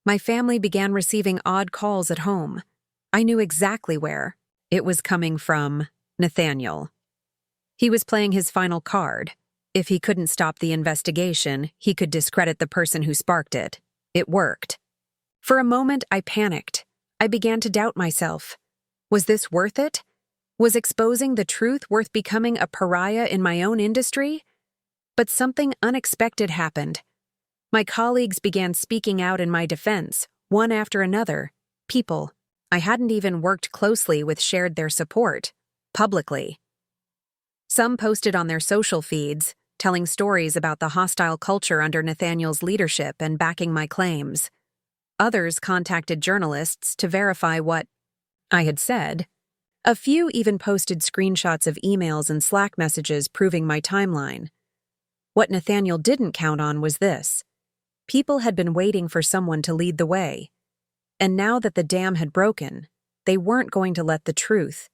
My family began receiving odd calls at home. I knew exactly where. It was coming from Nathaniel. He was playing his final card. If he couldn't stop the investigation, he could discredit the person who sparked it. It worked. For a moment, I panicked. I began to doubt myself. Was this worth it? Was exposing the truth worth becoming a pariah in my own industry? But something unexpected happened. My colleagues began speaking out in my defense, one after another. People I hadn't even worked closely with shared their support, publicly. Some posted on their social feeds, telling stories about the hostile culture under Nathaniel's leadership and backing my claims. Others contacted journalists to verify what I had said. A few even posted screenshots of emails and Slack messages proving my timeline. What Nathaniel didn't count on was this. People had been waiting for someone to lead the way. And now that the dam had broken, they weren't going to let the truth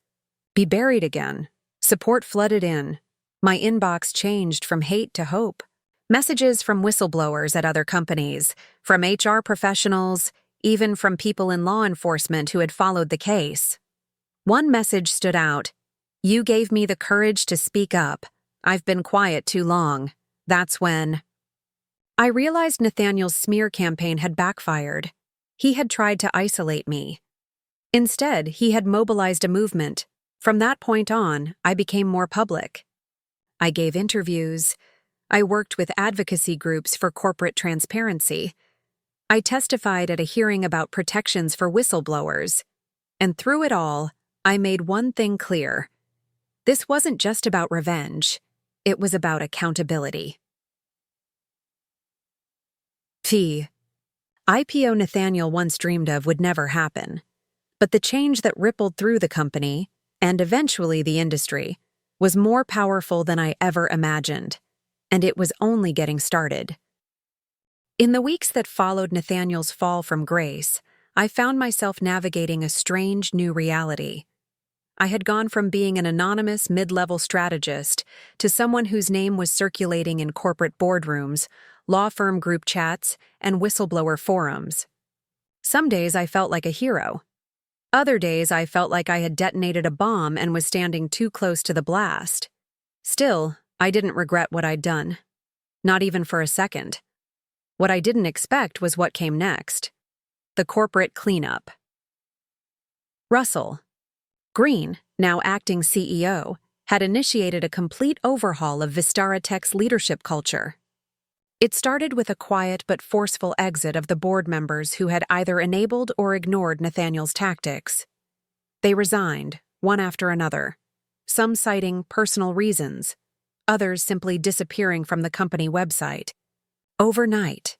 be buried again. Support flooded in. My inbox changed from hate to hope. Messages from whistleblowers at other companies, from HR professionals, even from people in law enforcement who had followed the case. One message stood out. "You gave me the courage to speak up. I've been quiet too long." That's when I realized Nathaniel's smear campaign had backfired. He had tried to isolate me. Instead, he had mobilized a movement. From that point on, I became more public. I gave interviews. I worked with advocacy groups for corporate transparency. I testified at a hearing about protections for whistleblowers. And through it all, I made one thing clear. This wasn't just about revenge. It was about accountability. IPO Nathaniel once dreamed of would never happen. But the change that rippled through the company, and eventually the industry, was more powerful than I ever imagined. And it was only getting started. In the weeks that followed Nathaniel's fall from grace, I found myself navigating a strange new reality. I had gone from being an anonymous mid-level strategist to someone whose name was circulating in corporate boardrooms, law firm group chats, and whistleblower forums. Some days I felt like a hero. Other days I felt like I had detonated a bomb and was standing too close to the blast. Still, I didn't regret what I'd done. Not even for a second. What I didn't expect was what came next. The corporate cleanup. Russell Green, now acting CEO, had initiated a complete overhaul of Vistara Tech's leadership culture. It started with a quiet but forceful exit of the board members who had either enabled or ignored Nathaniel's tactics. They resigned, one after another, some citing personal reasons, others simply disappearing from the company website. Overnight.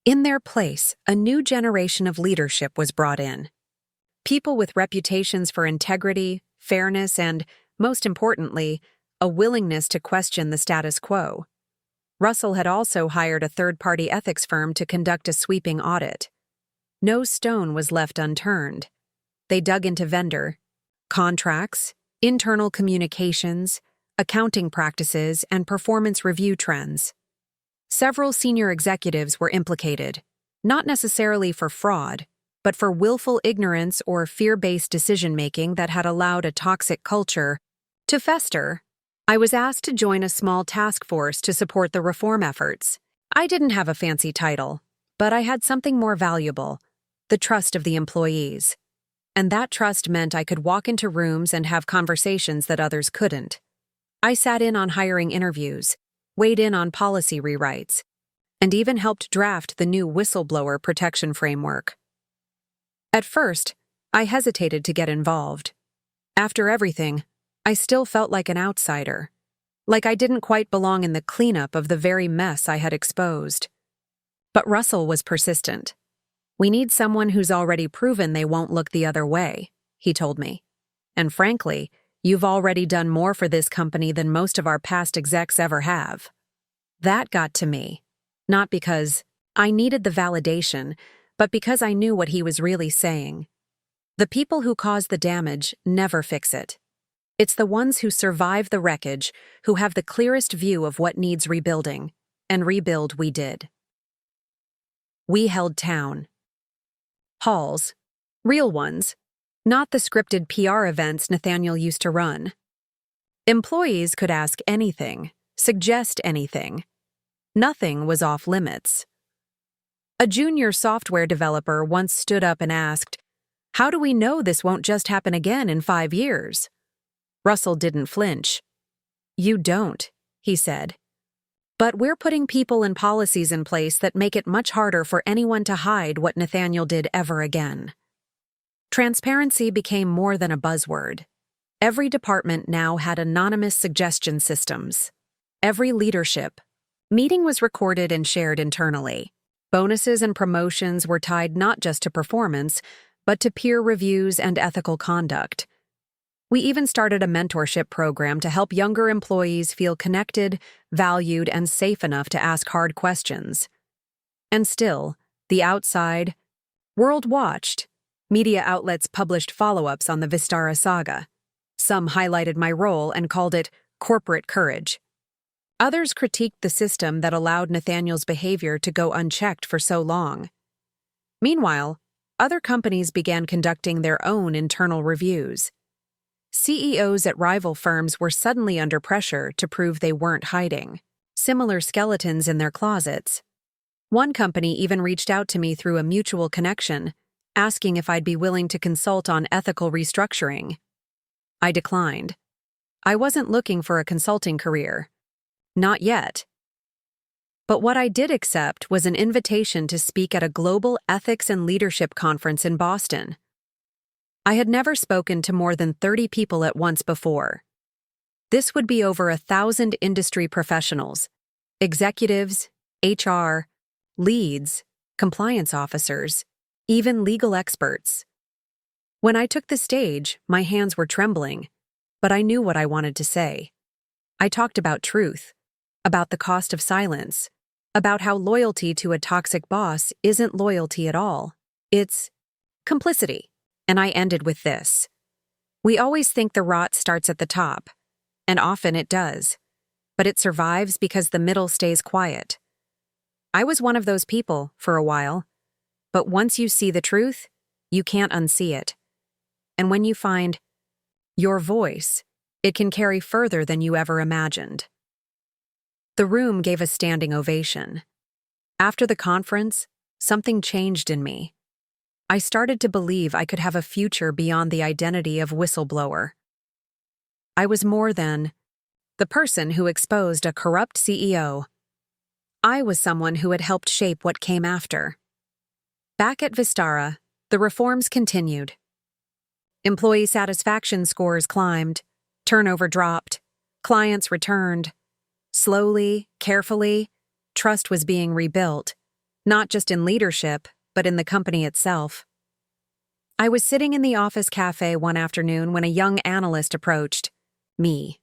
In their place, a new generation of leadership was brought in. People with reputations for integrity, fairness, and, most importantly, a willingness to question the status quo. Russell had also hired a third-party ethics firm to conduct a sweeping audit. No stone was left unturned. They dug into vendor, contracts, internal communications, accounting practices, and performance review trends. Several senior executives were implicated, not necessarily for fraud, but for willful ignorance or fear-based decision-making that had allowed a toxic culture to fester. I was asked to join a small task force to support the reform efforts. I didn't have a fancy title, but I had something more valuable: the trust of the employees. And that trust meant I could walk into rooms and have conversations that others couldn't. I sat in on hiring interviews, weighed in on policy rewrites, and even helped draft the new whistleblower protection framework. At first, I hesitated to get involved. After everything, I still felt like an outsider, like I didn't quite belong in the cleanup of the very mess I had exposed. But Russell was persistent. "We need someone who's already proven they won't look the other way," he told me. "And frankly, you've already done more for this company than most of our past execs ever have." That got to me, not because I needed the validation, but because I knew what he was really saying. The people who cause the damage never fix it. It's the ones who survive the wreckage who have the clearest view of what needs rebuilding, and rebuild we did. We held town. Halls. Real ones, not the scripted PR events Nathaniel used to run. Employees could ask anything, suggest anything. Nothing was off limits. A junior software developer once stood up and asked, "How do we know this won't just happen again in 5 years?" Russell didn't flinch. "You don't," he said. "But we're putting people and policies in place that make it much harder for anyone to hide what Nathaniel did ever again." Transparency became more than a buzzword. Every department now had anonymous suggestion systems. Every leadership meeting was recorded and shared internally. Bonuses and promotions were tied not just to performance, but to peer reviews and ethical conduct. We even started a mentorship program to help younger employees feel connected, valued, and safe enough to ask hard questions. And still, the outside world watched. Media outlets published follow-ups on the Vistara saga. Some highlighted my role and called it corporate courage. Others critiqued the system that allowed Nathaniel's behavior to go unchecked for so long. Meanwhile, other companies began conducting their own internal reviews. CEOs at rival firms were suddenly under pressure to prove they weren't hiding similar skeletons in their closets. One company even reached out to me through a mutual connection, asking if I'd be willing to consult on ethical restructuring. I declined. I wasn't looking for a consulting career. Not yet. But what I did accept was an invitation to speak at a global ethics and leadership conference in Boston. I had never spoken to more than 30 people at once before. This would be over 1,000 industry professionals, executives, HR, leads, compliance officers, even legal experts. When I took the stage, my hands were trembling, but I knew what I wanted to say. I talked about truth, about the cost of silence, about how loyalty to a toxic boss isn't loyalty at all. It's complicity. And I ended with this. We always think the rot starts at the top, and often it does, but it survives because the middle stays quiet. I was one of those people for a while, but once you see the truth, you can't unsee it. And when you find your voice, it can carry further than you ever imagined. The room gave a standing ovation. After the conference, something changed in me. I started to believe I could have a future beyond the identity of whistleblower. I was more than the person who exposed a corrupt CEO. I was someone who had helped shape what came after. Back at Vistara, the reforms continued. Employee satisfaction scores climbed, turnover dropped, clients returned. Slowly, carefully, trust was being rebuilt, not just in leadership, but in the company itself. I was sitting in the office cafe one afternoon when a young analyst approached me.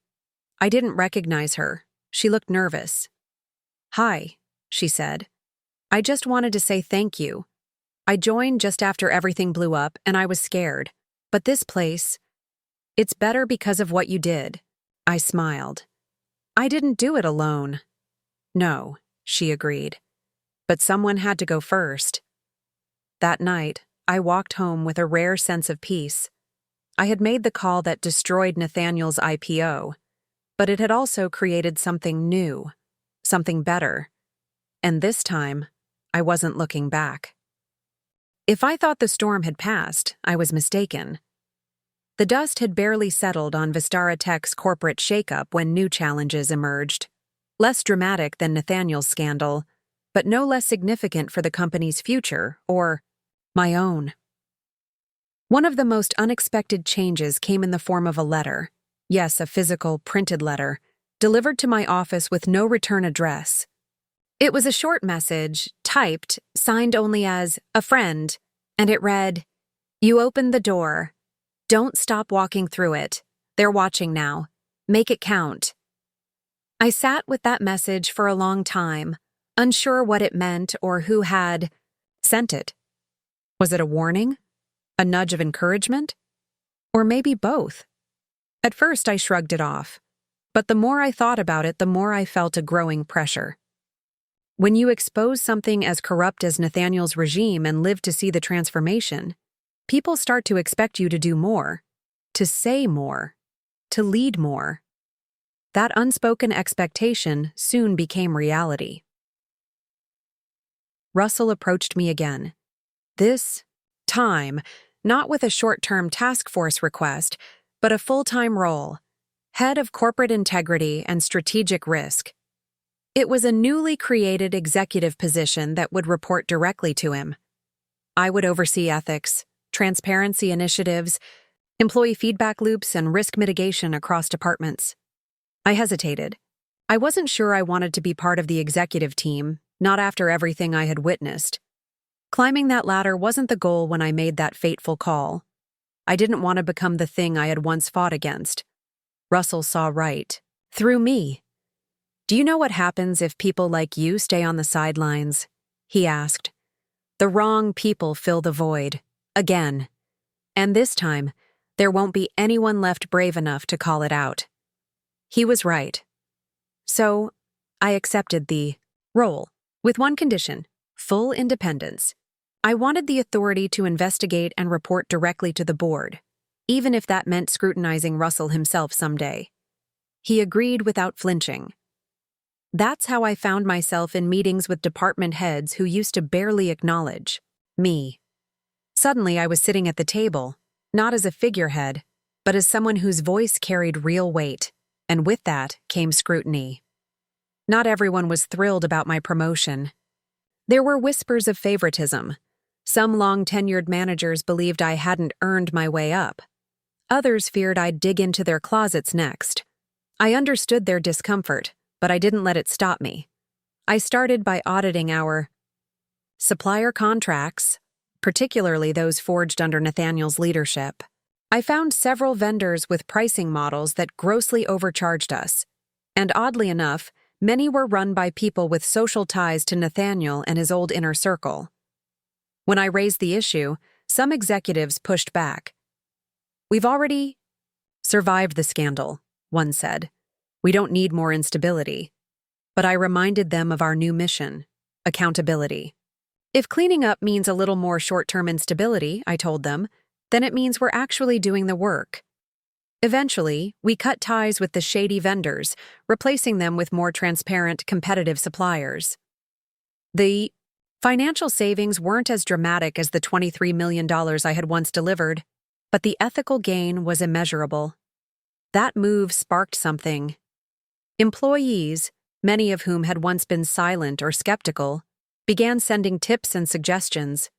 I didn't recognize her. She looked nervous. "Hi," she said. "I just wanted to say thank you. I joined just after everything blew up and I was scared. But this place, it's better because of what you did." I smiled. "I didn't do it alone." "No," she agreed. "But someone had to go first." That night, I walked home with a rare sense of peace. I had made the call that destroyed Nathaniel's IPO, but it had also created something new, something better. And this time, I wasn't looking back. If I thought the storm had passed, I was mistaken. The dust had barely settled on Vistara Tech's corporate shakeup when new challenges emerged. Less dramatic than Nathaniel's scandal, but no less significant for the company's future, or my own. One of the most unexpected changes came in the form of a letter. Yes, a physical, printed letter, delivered to my office with no return address. It was a short message, typed, signed only as a friend, and it read, "You opened the door. Don't stop walking through it. They're watching now. Make it count." I sat with that message for a long time, unsure what it meant or who had sent it. Was it a warning? A nudge of encouragement? Or maybe both? At first, I shrugged it off. But the more I thought about it, the more I felt a growing pressure. When you expose something as corrupt as Nathaniel's regime and live to see the transformation, people start to expect you to do more, to say more, to lead more. That unspoken expectation soon became reality. Russell approached me again. This time, not with a short-term task force request, but a full-time role, head of corporate integrity and strategic risk. It was a newly created executive position that would report directly to him. I would oversee ethics, transparency initiatives, employee feedback loops, and risk mitigation across departments. I hesitated. I wasn't sure I wanted to be part of the executive team, not after everything I had witnessed. Climbing that ladder wasn't the goal when I made that fateful call. I didn't want to become the thing I had once fought against. Russell saw right through me. "Do you know what happens if people like you stay on the sidelines?" he asked. "The wrong people fill the void. Again. And this time, there won't be anyone left brave enough to call it out." He was right. So, I accepted the role, with one condition: full independence. I wanted the authority to investigate and report directly to the board, even if that meant scrutinizing Russell himself someday. He agreed without flinching. That's how I found myself in meetings with department heads who used to barely acknowledge me. Suddenly, I was sitting at the table, not as a figurehead, but as someone whose voice carried real weight, and with that came scrutiny. Not everyone was thrilled about my promotion. There were whispers of favoritism. Some long-tenured managers believed I hadn't earned my way up. Others feared I'd dig into their closets next. I understood their discomfort, but I didn't let it stop me. I started by auditing our supplier contracts, particularly those forged under Nathaniel's leadership. I found several vendors with pricing models that grossly overcharged us, and oddly enough, many were run by people with social ties to Nathaniel and his old inner circle. When I raised the issue, some executives pushed back. "We've already survived the scandal," one said. "We don't need more instability." But I reminded them of our new mission: accountability. If cleaning up means a little more short-term instability, I told them, then it means we're actually doing the work. Eventually, we cut ties with the shady vendors, replacing them with more transparent, competitive suppliers. The financial savings weren't as dramatic as the $23 million I had once delivered, but the ethical gain was immeasurable. That move sparked something. Employees, many of whom had once been silent or skeptical, began sending tips and suggestions.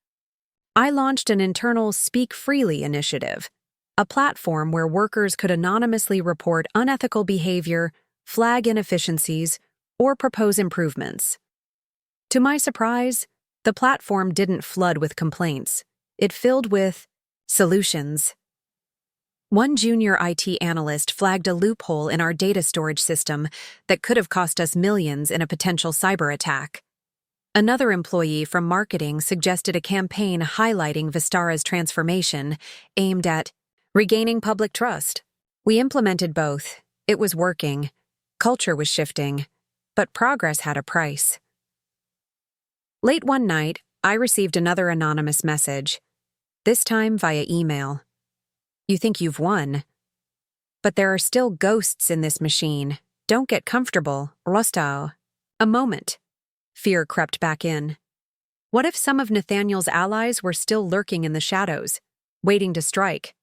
I launched an internal Speak Freely initiative, a platform where workers could anonymously report unethical behavior, flag inefficiencies, or propose improvements. To my surprise, the platform didn't flood with complaints. It filled with solutions. One junior IT analyst flagged a loophole in our data storage system that could have cost us millions in a potential cyber attack. Another employee from marketing suggested a campaign highlighting Vistara's transformation, aimed at regaining public trust. We implemented both. It was working. Culture was shifting. But progress had a price. Late one night, I received another anonymous message, this time via email. "You think you've won. But there are still ghosts in this machine. Don't get comfortable, Rostau." A moment. Fear crept back in. What if some of Nathaniel's allies were still lurking in the shadows, waiting to strike?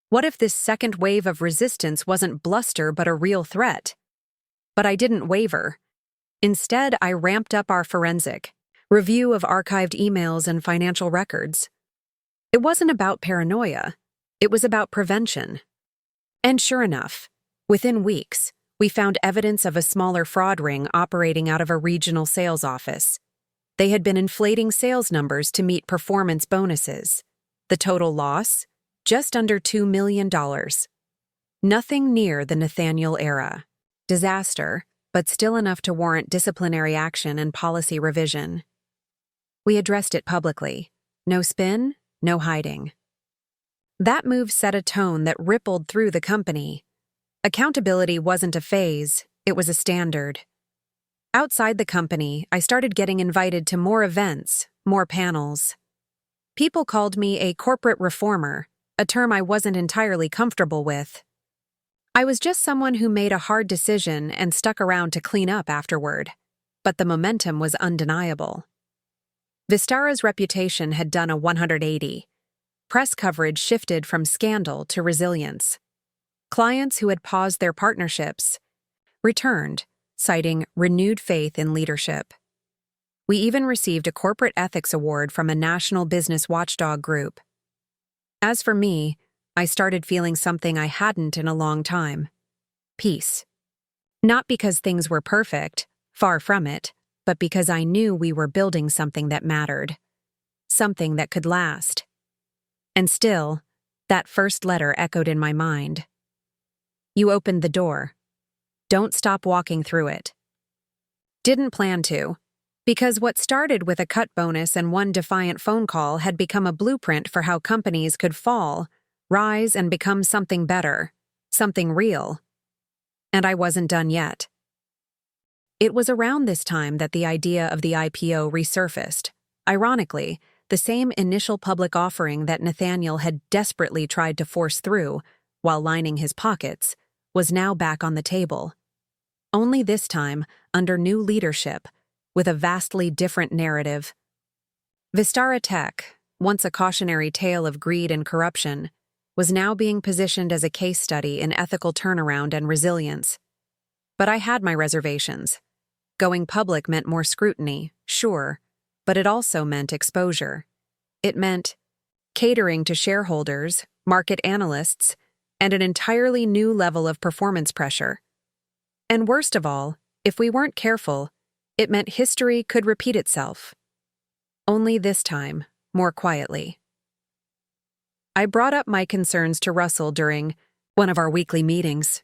What if this second wave of resistance wasn't bluster but a real threat? But I didn't waver. Instead, I ramped up our forensic review of archived emails and financial records. It wasn't about paranoia. It was about prevention. And sure enough, within weeks, we found evidence of a smaller fraud ring operating out of a regional sales office. They had been inflating sales numbers to meet performance bonuses. The total loss? Just under $2 million. Nothing near the Nathaniel era. Disaster, but still enough to warrant disciplinary action and policy revision. We addressed it publicly. No spin, no hiding. That move set a tone that rippled through the company. Accountability wasn't a phase, it was a standard. Outside the company, I started getting invited to more events, more panels. People called me a corporate reformer, a term I wasn't entirely comfortable with. I was just someone who made a hard decision and stuck around to clean up afterward, but the momentum was undeniable. Vistara's reputation had done a 180. Press coverage shifted from scandal to resilience. Clients who had paused their partnerships returned, citing renewed faith in leadership. We even received a corporate ethics award from a national business watchdog group. As for me, I started feeling something I hadn't in a long time: peace. Not because things were perfect, far from it, but because I knew we were building something that mattered, something that could last. And still, that first letter echoed in my mind. You opened the door. Don't stop walking through it. Didn't plan to, because what started with a cut bonus and one defiant phone call had become a blueprint for how companies could fall, rise, and become something better, something real. And I wasn't done yet. It was around this time that the idea of the IPO resurfaced. Ironically, the same initial public offering that Nathaniel had desperately tried to force through, while lining his pockets, was now back on the table. Only this time, under new leadership, with a vastly different narrative. Vistara Tech, once a cautionary tale of greed and corruption, was now being positioned as a case study in ethical turnaround and resilience. But I had my reservations. Going public meant more scrutiny, sure, but it also meant exposure. It meant catering to shareholders, market analysts, and an entirely new level of performance pressure. And worst of all, if we weren't careful, it meant history could repeat itself. Only this time, more quietly. I brought up my concerns to Russell during one of our weekly meetings.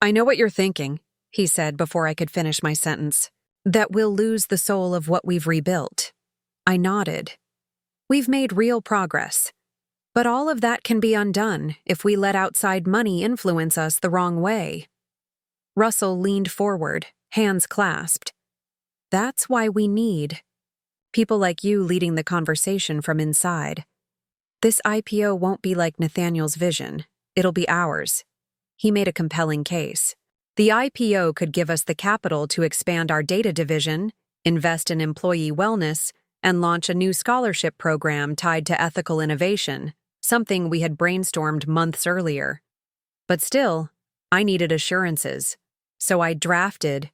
"I know what you're thinking," he said before I could finish my sentence. "That we'll lose the soul of what we've rebuilt." I nodded. "We've made real progress. But all of that can be undone if we let outside money influence us the wrong way." Russell leaned forward, hands clasped. "That's why we need people like you leading the conversation from inside. This IPO won't be like Nathaniel's vision. It'll be ours." He made a compelling case. The IPO could give us the capital to expand our data division, invest in employee wellness, and launch a new scholarship program tied to ethical innovation, something we had brainstormed months earlier. But still, I needed assurances, so I drafted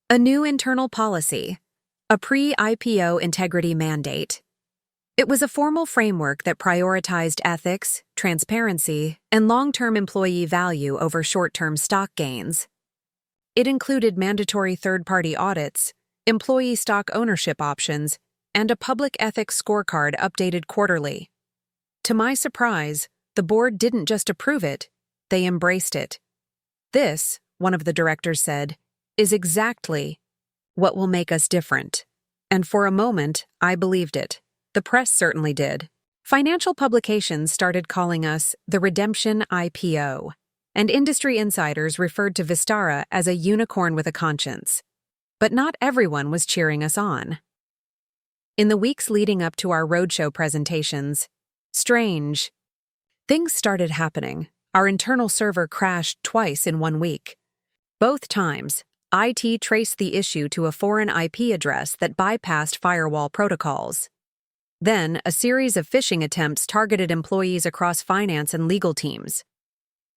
a new internal policy, a pre-IPO integrity mandate. It was a formal framework that prioritized ethics, transparency, and long-term employee value over short-term stock gains. It included mandatory third-party audits, employee stock ownership options, and a public ethics scorecard updated quarterly. To my surprise, the board didn't just approve it, they embraced it. "This," one of the directors said, "is exactly what will make us different." And for a moment, I believed it. The press certainly did. Financial publications started calling us the Redemption IPO, and industry insiders referred to Vistara as a unicorn with a conscience. But not everyone was cheering us on. In the weeks leading up to our roadshow presentations, strange things started happening. Our internal server crashed twice in 1 week. Both times, IT traced the issue to a foreign IP address that bypassed firewall protocols. Then, a series of phishing attempts targeted employees across finance and legal teams.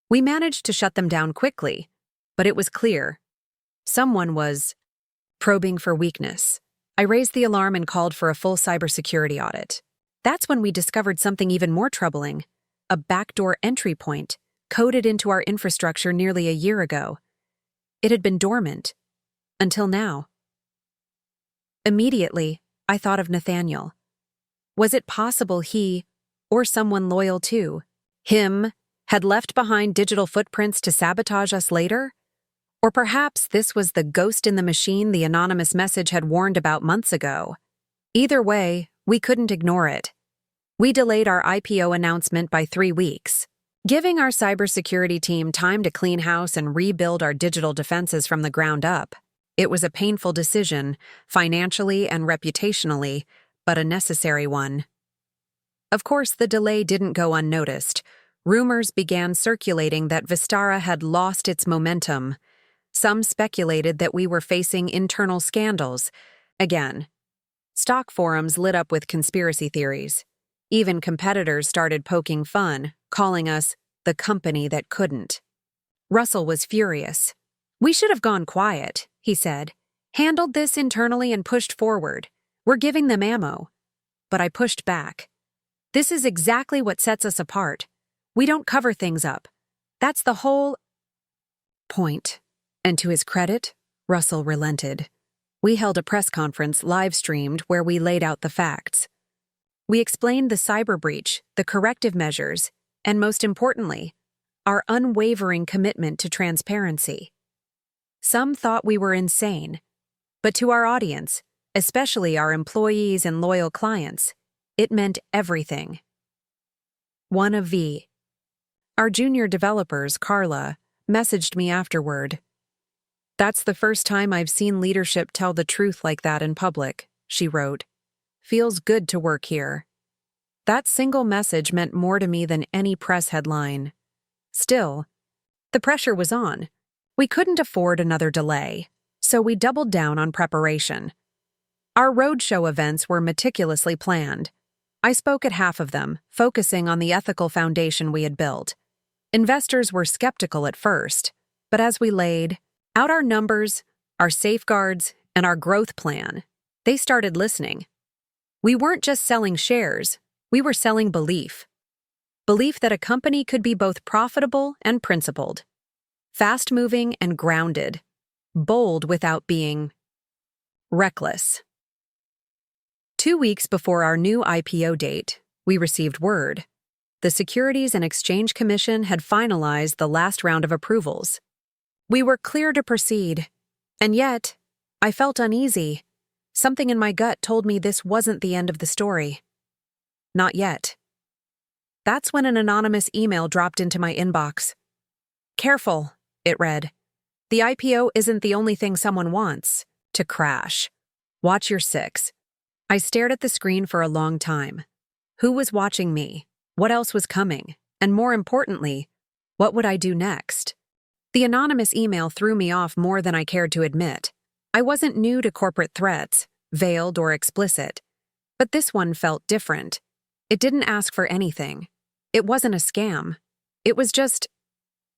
We managed to shut them down quickly, but it was clear someone was probing for weakness. I raised the alarm and called for a full cybersecurity audit. That's when we discovered something even more troubling: a backdoor entry point coded into our infrastructure nearly a year ago. It had been dormant until now. Immediately, I thought of Nathaniel. Was it possible he, or someone loyal to him, had left behind digital footprints to sabotage us later? Or perhaps this was the ghost in the machine the anonymous message had warned about months ago. Either way, we couldn't ignore it. We delayed our IPO announcement by 3 weeks, giving our cybersecurity team time to clean house and rebuild our digital defenses from the ground up. It was a painful decision, financially and reputationally, but a necessary one. Of course, the delay didn't go unnoticed. Rumors began circulating that Vistara had lost its momentum. Some speculated that we were facing internal scandals. Again, stock forums lit up with conspiracy theories. Even competitors started poking fun, calling us the company that couldn't. Russell was furious. "We should have gone quiet," he said. "Handled this internally and pushed forward. We're giving them ammo." But I pushed back. "This is exactly what sets us apart. We don't cover things up. That's the whole point." And to his credit, Russell relented. We held a press conference live-streamed where we laid out the facts. We explained the cyber breach, the corrective measures, and most importantly, our unwavering commitment to transparency. Some thought we were insane, but to our audience, especially our employees and loyal clients, it meant everything. One of our junior developers, Carla, messaged me afterward. "That's the first time I've seen leadership tell the truth like that in public," she wrote. "Feels good to work here." That single message meant more to me than any press headline. Still, the pressure was on. We couldn't afford another delay, so we doubled down on preparation. Our roadshow events were meticulously planned. I spoke at half of them, focusing on the ethical foundation we had built. Investors were skeptical at first, but as we laid out our numbers, our safeguards, and our growth plan. They started listening. We weren't just selling shares, we were selling belief. Belief that a company could be both profitable and principled, fast-moving and grounded, bold without being reckless. 2 weeks before our new IPO date, we received word. The Securities and Exchange Commission had finalized the last round of approvals. We were clear to proceed, and yet, I felt uneasy. Something in my gut told me this wasn't the end of the story. Not yet. That's when an anonymous email dropped into my inbox. "Careful," it read. "The IPO isn't the only thing someone wants to crash. Watch your six." I stared at the screen for a long time. Who was watching me? What else was coming? And more importantly, what would I do next? The anonymous email threw me off more than I cared to admit. I wasn't new to corporate threats, veiled or explicit. But this one felt different. It didn't ask for anything. It wasn't a scam. It was just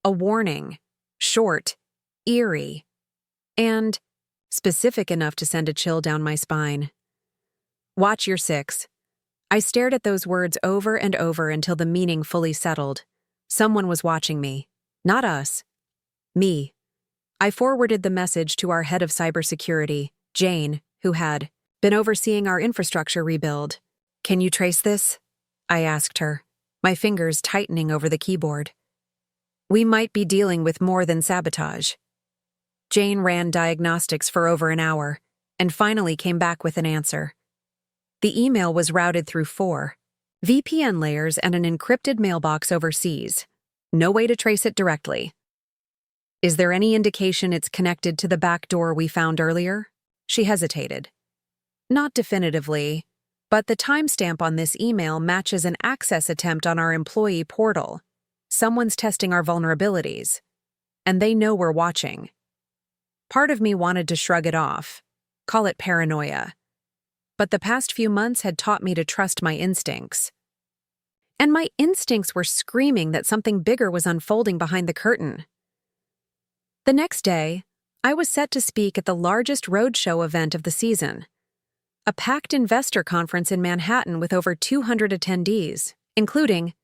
a warning, short, eerie, and specific enough to send a chill down my spine. Watch your six. I stared at those words over and over until the meaning fully settled. Someone was watching me. Not us. Me. I forwarded the message to our head of cybersecurity, Jane, who had been overseeing our infrastructure rebuild. "Can you trace this?" I asked her, my fingers tightening over the keyboard. "We might be dealing with more than sabotage." Jane ran diagnostics for over an hour, and finally came back with an answer. The email was routed through 4 VPN layers and an encrypted mailbox overseas. No way to trace it directly. "Is there any indication it's connected to the back door we found earlier?" She hesitated. "Not definitively, but the timestamp on this email matches an access attempt on our employee portal. Someone's testing our vulnerabilities, and they know we're watching." Part of me wanted to shrug it off, call it paranoia. But the past few months had taught me to trust my instincts. And my instincts were screaming that something bigger was unfolding behind the curtain. The next day, I was set to speak at the largest roadshow event of the season. A packed investor conference in Manhattan with over 200 attendees, including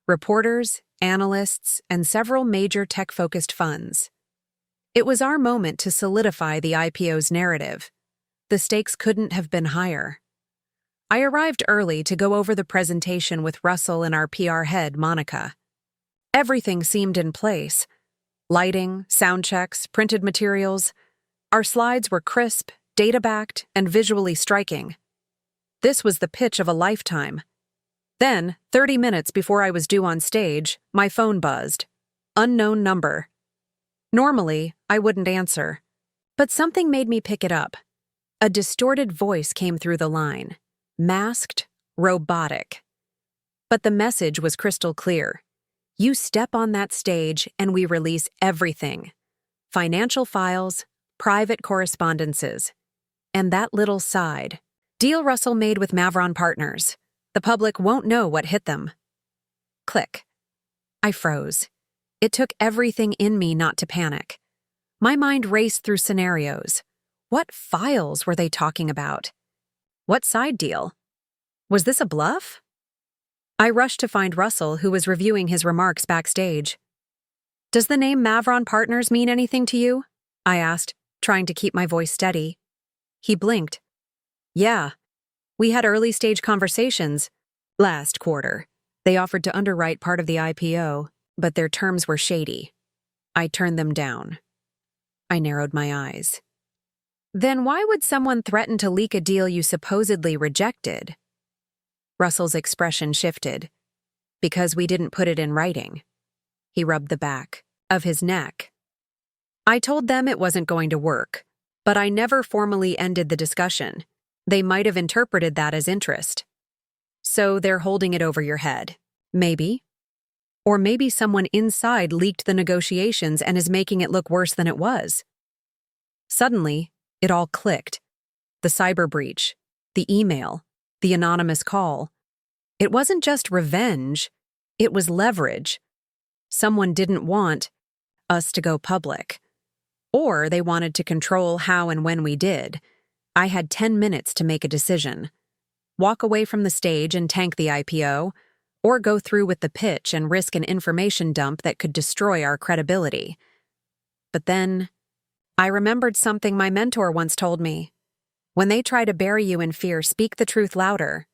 reporters, analysts, and several major tech-focused funds. It was our moment to solidify the IPO's narrative. The stakes couldn't have been higher. I arrived early to go over the presentation with Russell and our PR head, Monica. Everything seemed in place. Lighting, sound checks, printed materials. Our slides were crisp, data-backed, and visually striking. This was the pitch of a lifetime. Then, 30 minutes before I was due on stage, my phone buzzed. Unknown number. Normally, I wouldn't answer. But something made me pick it up. A distorted voice came through the line. Masked, robotic. But the message was crystal clear. You step on that stage and we release everything. Financial files, private correspondences. And that little side. Deal Russell made with Mavron Partners. The public won't know what hit them. Click. I froze. It took everything in me not to panic. My mind raced through scenarios. What files were they talking about? What side deal? Was this a bluff? I rushed to find Russell, who was reviewing his remarks backstage. "Does the name Mavron Partners mean anything to you?" I asked, trying to keep my voice steady. He blinked. "Yeah. We had early-stage conversations last quarter. They offered to underwrite part of the IPO, but their terms were shady. I turned them down." I narrowed my eyes. "Then why would someone threaten to leak a deal you supposedly rejected?" Russell's expression shifted. "Because we didn't put it in writing." He rubbed the back of his neck. "I told them it wasn't going to work, but I never formally ended the discussion. They might have interpreted that as interest. So they're holding it over your head. Maybe. Or maybe someone inside leaked the negotiations and is making it look worse than it was." Suddenly, it all clicked. The cyber breach, the email, the anonymous call. It wasn't just revenge, it was leverage. Someone didn't want us to go public. Or they wanted to control how and when we did. I had 10 minutes to make a decision. Walk away from the stage and tank the IPO, or go through with the pitch and risk an information dump that could destroy our credibility. But then, I remembered something my mentor once told me. When they try to bury you in fear, speak the truth louder.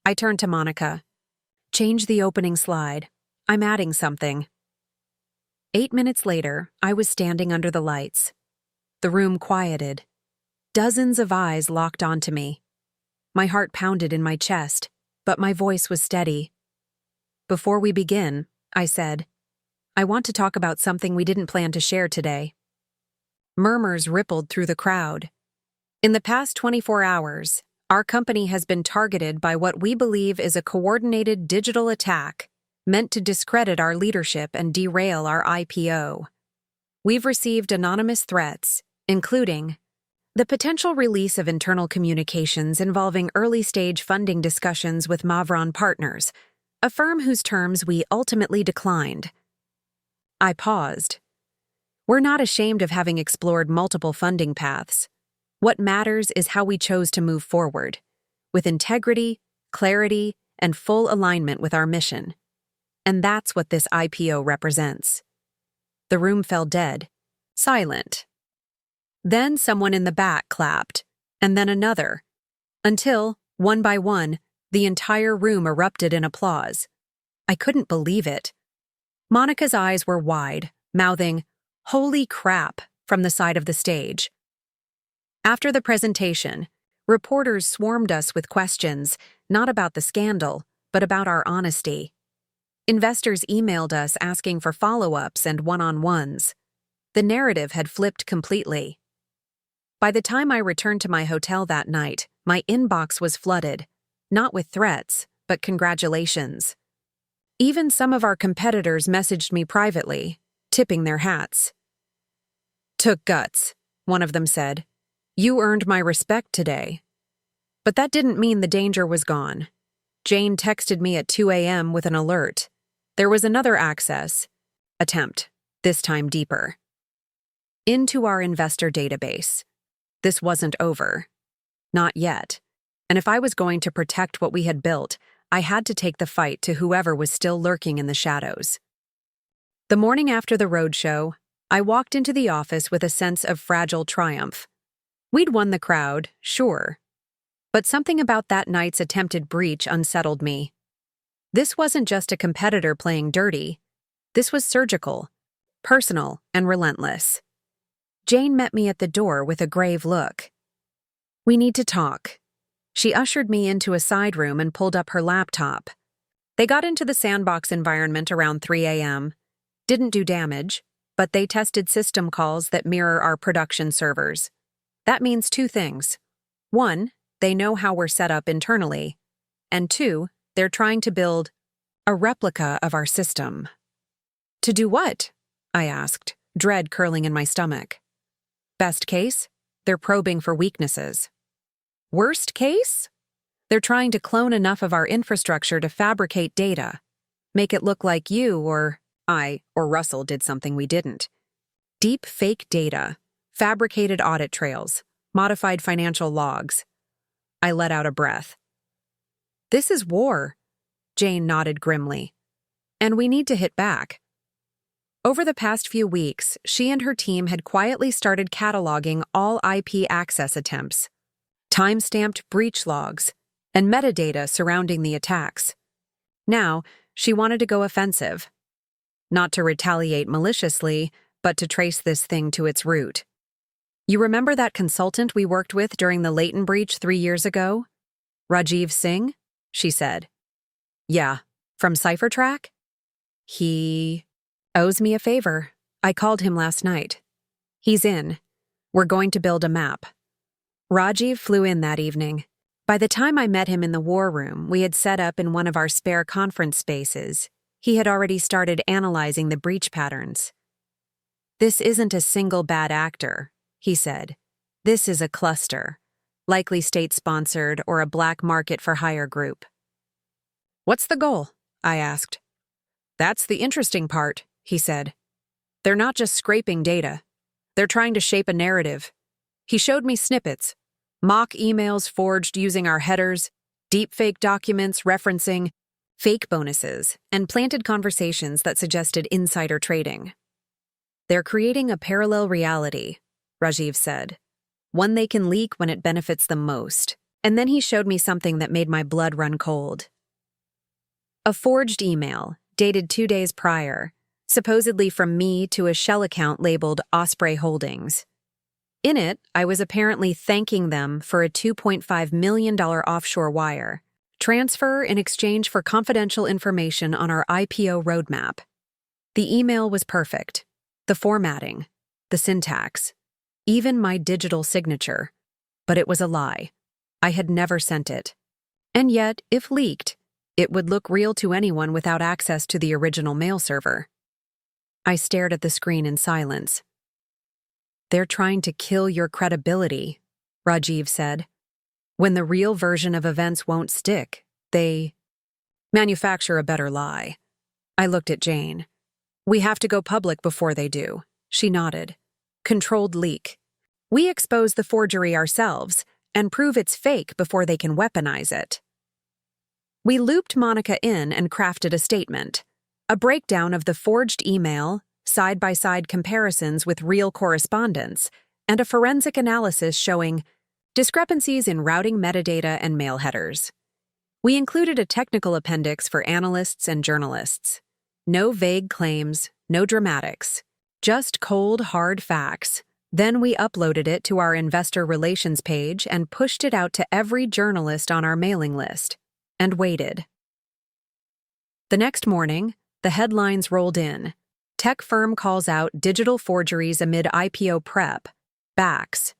I turned to Monica. Change the opening slide. I'm adding something. 8 minutes later, I was standing under the lights. The room quieted. Dozens of eyes locked onto me. My heart pounded in my chest, but my voice was steady. Before we begin, I said, I want to talk about something we didn't plan to share today. Murmurs rippled through the crowd. In the past 24 hours, our company has been targeted by what we believe is a coordinated digital attack meant to discredit our leadership and derail our IPO. We've received anonymous threats, including the potential release of internal communications involving early-stage funding discussions with Mavron Partners, a firm whose terms we ultimately declined. I paused. We're not ashamed of having explored multiple funding paths. What matters is how we chose to move forward, with integrity, clarity, and full alignment with our mission. And that's what this IPO represents. The room fell dead, silent. Then someone in the back clapped, and then another, until, one by one, the entire room erupted in applause. I couldn't believe it. Monica's eyes were wide, mouthing, "Holy crap," from the side of the stage. After the presentation, reporters swarmed us with questions, not about the scandal, but about our honesty. Investors emailed us asking for follow-ups and one-on-ones. The narrative had flipped completely. By the time I returned to my hotel that night, my inbox was flooded, not with threats, but congratulations. Even some of our competitors messaged me privately, tipping their hats. Took guts, one of them said. You earned my respect today. But that didn't mean the danger was gone. Jane texted me at 2 a.m. with an alert. There was another access attempt, this time deeper. Into our investor database. This wasn't over. Not yet. And if I was going to protect what we had built, I had to take the fight to whoever was still lurking in the shadows. The morning after the roadshow, I walked into the office with a sense of fragile triumph. We'd won the crowd, sure. But something about that night's attempted breach unsettled me. This wasn't just a competitor playing dirty. This was surgical, personal, and relentless. Jane met me at the door with a grave look. We need to talk. She ushered me into a side room and pulled up her laptop. They got into the sandbox environment around 3 a.m. Didn't do damage, but they tested system calls that mirror our production servers. That means two things. One, they know how we're set up internally. And two, they're trying to build a replica of our system. To do what? I asked, dread curling in my stomach. Best case, they're probing for weaknesses. Worst case? They're trying to clone enough of our infrastructure to fabricate data, make it look like you or I or Russell did something we didn't. Deep fake data, fabricated audit trails, modified financial logs. I let out a breath. This is war, Jane nodded grimly. And we need to hit back. Over the past few weeks, she and her team had quietly started cataloging all IP access attempts, time-stamped breach logs, and metadata surrounding the attacks. Now, she wanted to go offensive. Not to retaliate maliciously, but to trace this thing to its root. You remember that consultant we worked with during the Leighton breach 3 years ago? Rajiv Singh? She said. Yeah, from CipherTrack? He owes me a favor. I called him last night. He's in. We're going to build a map. Rajiv flew in that evening. By the time I met him in the war room we had set up in one of our spare conference spaces, he had already started analyzing the breach patterns. This isn't a single bad actor, he said. This is a cluster, likely state-sponsored or a black market for hire group. What's the goal? I asked. That's the interesting part, he said. They're not just scraping data. They're trying to shape a narrative. He showed me snippets, mock emails forged using our headers, deepfake documents referencing fake bonuses, and planted conversations that suggested insider trading. They're creating a parallel reality, Rajiv said, one they can leak when it benefits them most. And then he showed me something that made my blood run cold. A forged email, dated 2 days prior, supposedly from me to a shell account labeled Osprey Holdings. In it, I was apparently thanking them for a $2.5 million offshore wire transfer in exchange for confidential information on our IPO roadmap. The email was perfect. The formatting, the syntax, even my digital signature. But it was a lie. I had never sent it. And yet, if leaked, it would look real to anyone without access to the original mail server. I stared at the screen in silence. They're trying to kill your credibility, Rajiv said. When the real version of events won't stick, they manufacture a better lie. I looked at Jane. We have to go public before they do. She nodded. Controlled leak. We expose the forgery ourselves and prove it's fake before they can weaponize it. We looped Monica in and crafted a statement, a breakdown of the forged email, side-by-side comparisons with real correspondence, and a forensic analysis showing discrepancies in routing metadata and mail headers. We included a technical appendix for analysts and journalists. No vague claims, no dramatics, just cold, hard facts. Then we uploaded it to our investor relations page and pushed it out to every journalist on our mailing list, and waited. The next morning, the headlines rolled in. Tech firm calls out digital forgeries amid IPO prep, backs,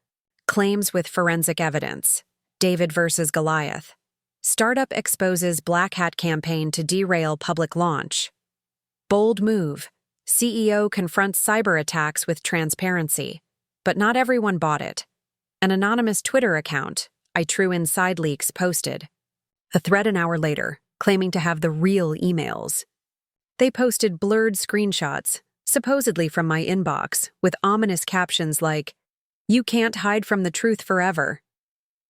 claims with forensic evidence, David versus Goliath. Startup exposes black hat campaign to derail public launch. Bold move, CEO confronts cyber attacks with transparency. But not everyone bought it. An anonymous Twitter account, I True Inside Leaks, posted. A thread an hour later, claiming to have the real emails. They posted blurred screenshots, supposedly from my inbox, with ominous captions like, "You can't hide from the truth forever."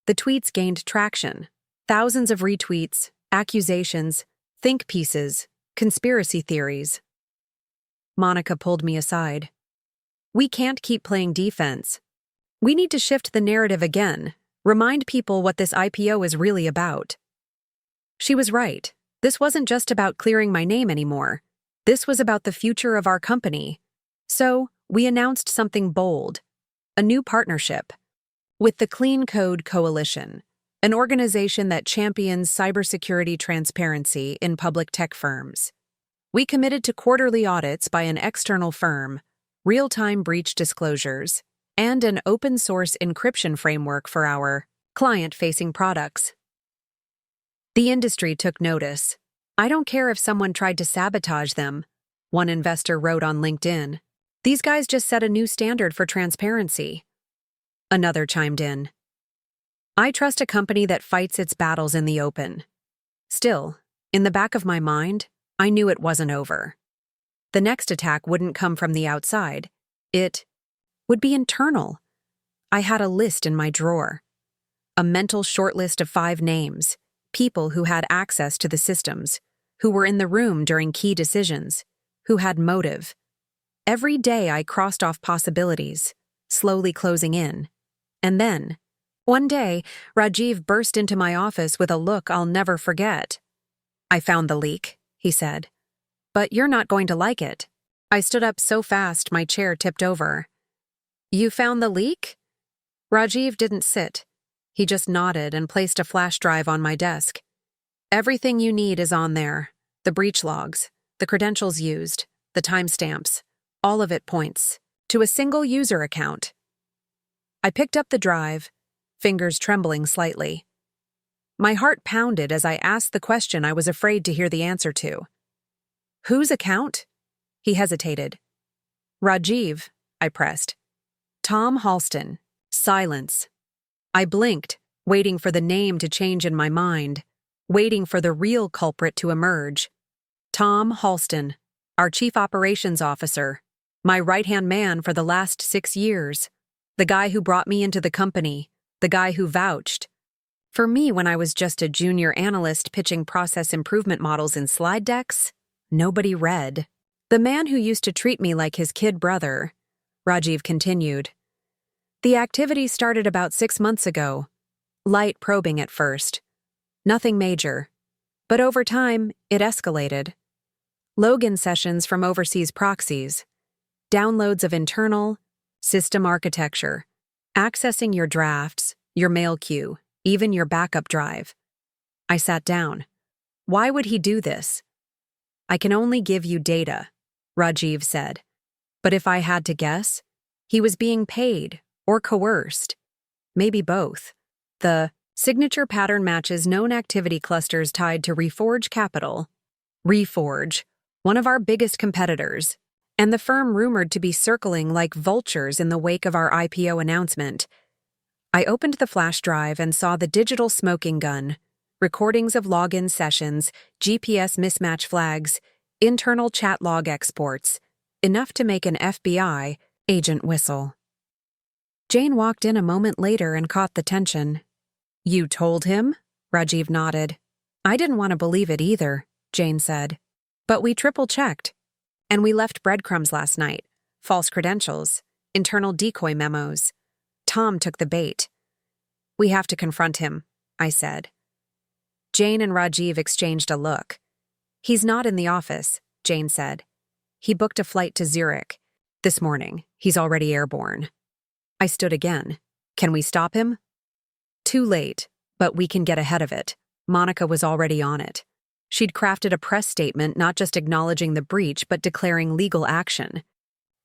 The tweets gained traction. Thousands of retweets, accusations, think pieces, conspiracy theories. Monica pulled me aside. We can't keep playing defense. We need to shift the narrative again, remind people what this IPO is really about. She was right. This wasn't just about clearing my name anymore. This was about the future of our company. So, we announced something bold. A new partnership with the Clean Code Coalition, an organization that champions cybersecurity transparency in public tech firms. We committed to quarterly audits by an external firm, real-time breach disclosures, and an open-source encryption framework for our client-facing products. The industry took notice. I don't care if someone tried to sabotage them, one investor wrote on LinkedIn. These guys just set a new standard for transparency. Another chimed in. I trust a company that fights its battles in the open. Still, in the back of my mind, I knew it wasn't over. The next attack wouldn't come from the outside. It would be internal. I had a list in my drawer. A mental shortlist of 5 names, people who had access to the systems, who were in the room during key decisions, who had motive. Every day I crossed off possibilities, slowly closing in. And then, one day, Rajiv burst into my office with a look I'll never forget. I found the leak, he said. But you're not going to like it. I stood up so fast my chair tipped over. You found the leak? Rajiv didn't sit. He just nodded and placed a flash drive on my desk. Everything you need is on there. The breach logs, the credentials used, the timestamps. All of it points to a single user account. I picked up the drive, fingers trembling slightly. My heart pounded as I asked the question I was afraid to hear the answer to. Whose account? He hesitated. Rajiv, I pressed. Tom Halston. Silence. I blinked, waiting for the name to change in my mind, waiting for the real culprit to emerge. Tom Halston, our chief operations officer. My right-hand man for the last 6 years. The guy who brought me into the company. The guy who vouched for me when I was just a junior analyst pitching process improvement models in slide decks. Nobody read. The man who used to treat me like his kid brother. Rajiv continued. The activity started about 6 months ago. Light probing at first. Nothing major. But over time, it escalated. Login sessions from overseas proxies. Downloads of internal system architecture. Accessing your drafts, your mail queue, even your backup drive. I sat down. Why would he do this? I can only give you data, Rajiv said. But if I had to guess, he was being paid or coerced. Maybe both. The signature pattern matches known activity clusters tied to Reforge Capital. Reforge, one of our biggest competitors, and the firm rumored to be circling like vultures in the wake of our IPO announcement. I opened the flash drive and saw the digital smoking gun, recordings of login sessions, GPS mismatch flags, internal chat log exports, enough to make an FBI agent whistle. Jane walked in a moment later and caught the tension. You told him? Rajiv nodded. I didn't want to believe it either, Jane said. But we triple-checked. And we left breadcrumbs last night. False credentials, internal decoy memos. Tom took the bait. We have to confront him, I said. Jane and Rajiv exchanged a look. He's not in the office, Jane said. He booked a flight to Zurich. This morning, he's already airborne. I stood again. Can we stop him? Too late, but we can get ahead of it. Monica was already on it. She'd crafted a press statement not just acknowledging the breach but declaring legal action.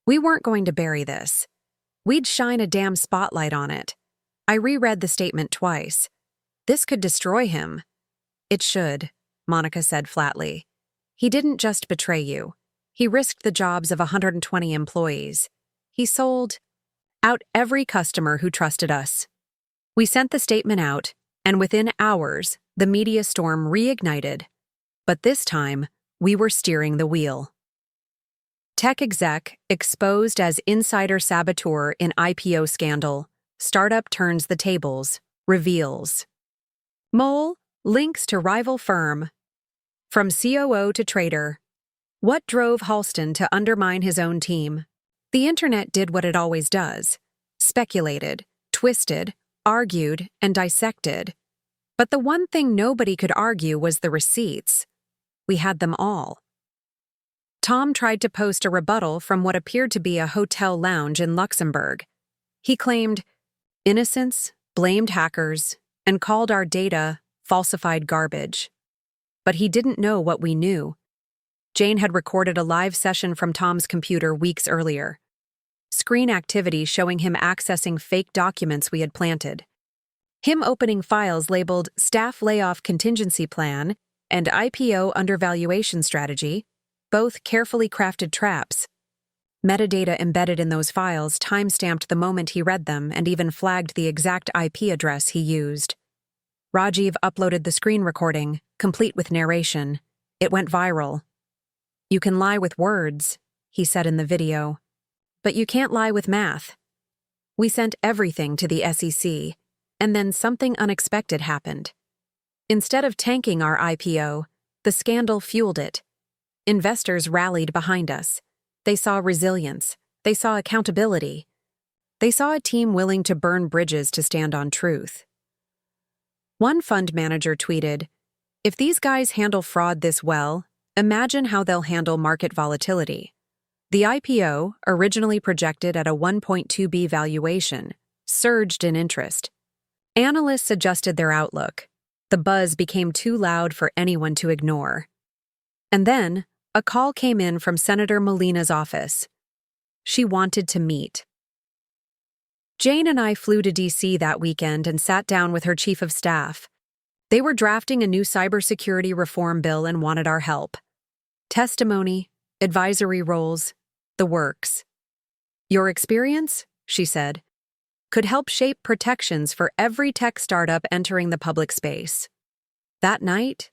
We weren't going to bury this. We'd shine a damn spotlight on it. I reread the statement twice. This could destroy him. It should, Monica said flatly. He didn't just betray you. He risked the jobs of 120 employees. He sold out every customer who trusted us. We sent the statement out, and within hours, the media storm reignited. But this time, we were steering the wheel. Tech exec exposed as insider saboteur in IPO scandal. Startup turns the tables, reveals. Mole links to rival firm. From COO to trader. What drove Halston to undermine his own team? The internet did what it always does. Speculated, twisted, argued, and dissected. But the one thing nobody could argue was the receipts. We had them all. Tom tried to post a rebuttal from what appeared to be a hotel lounge in Luxembourg. He claimed innocence, blamed hackers, and called our data falsified garbage. But he didn't know what we knew. Jane had recorded a live session from Tom's computer weeks earlier. Screen activity showing him accessing fake documents we had planted. Him opening files labeled Staff Layoff Contingency Plan and IPO Undervaluation Strategy, both carefully crafted traps. Metadata embedded in those files time-stamped the moment he read them and even flagged the exact IP address he used. Rajiv uploaded the screen recording, complete with narration. It went viral. You can lie with words, he said in the video, but you can't lie with math. We sent everything to the SEC, and then something unexpected happened. Instead of tanking our IPO, the scandal fueled it. Investors rallied behind us. They saw resilience. They saw accountability. They saw a team willing to burn bridges to stand on truth. One fund manager tweeted, "If these guys handle fraud this well, imagine how they'll handle market volatility." The IPO, originally projected at a 1.2B valuation, surged in interest. Analysts adjusted their outlook. The buzz became too loud for anyone to ignore. And then, a call came in from Senator Molina's office. She wanted to meet. Jane and I flew to D.C. that weekend and sat down with her chief of staff. They were drafting a new cybersecurity reform bill and wanted our help. Testimony, advisory roles, the works. Your experience, she said, could help shape protections for every tech startup entering the public space. That night,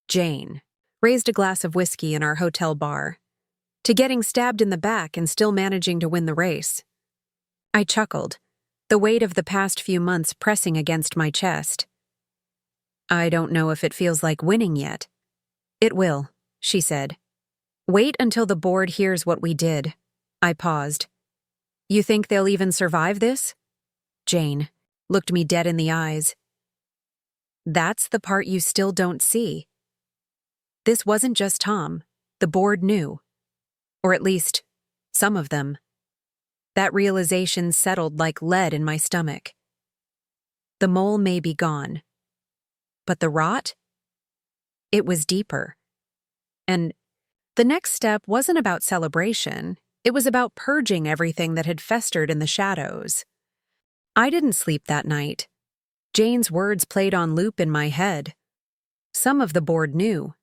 Jane raised a glass of whiskey in our hotel bar. to getting stabbed in the back and still managing to win the race. I chuckled, the weight of the past few months pressing against my chest. I don't know if it feels like winning yet. It will, she said. Wait until the board hears what we did. I paused. You think they'll even survive this? Jane looked me dead in the eyes. That's the part you still don't see. This wasn't just Tom. The board knew. Or at least, some of them. That realization settled like lead in my stomach. The mole may be gone. But the rot? It was deeper. And the next step wasn't about celebration. It was about purging everything that had festered in the shadows. I didn't sleep that night. Jane's words played on loop in my head. Some of the board knew.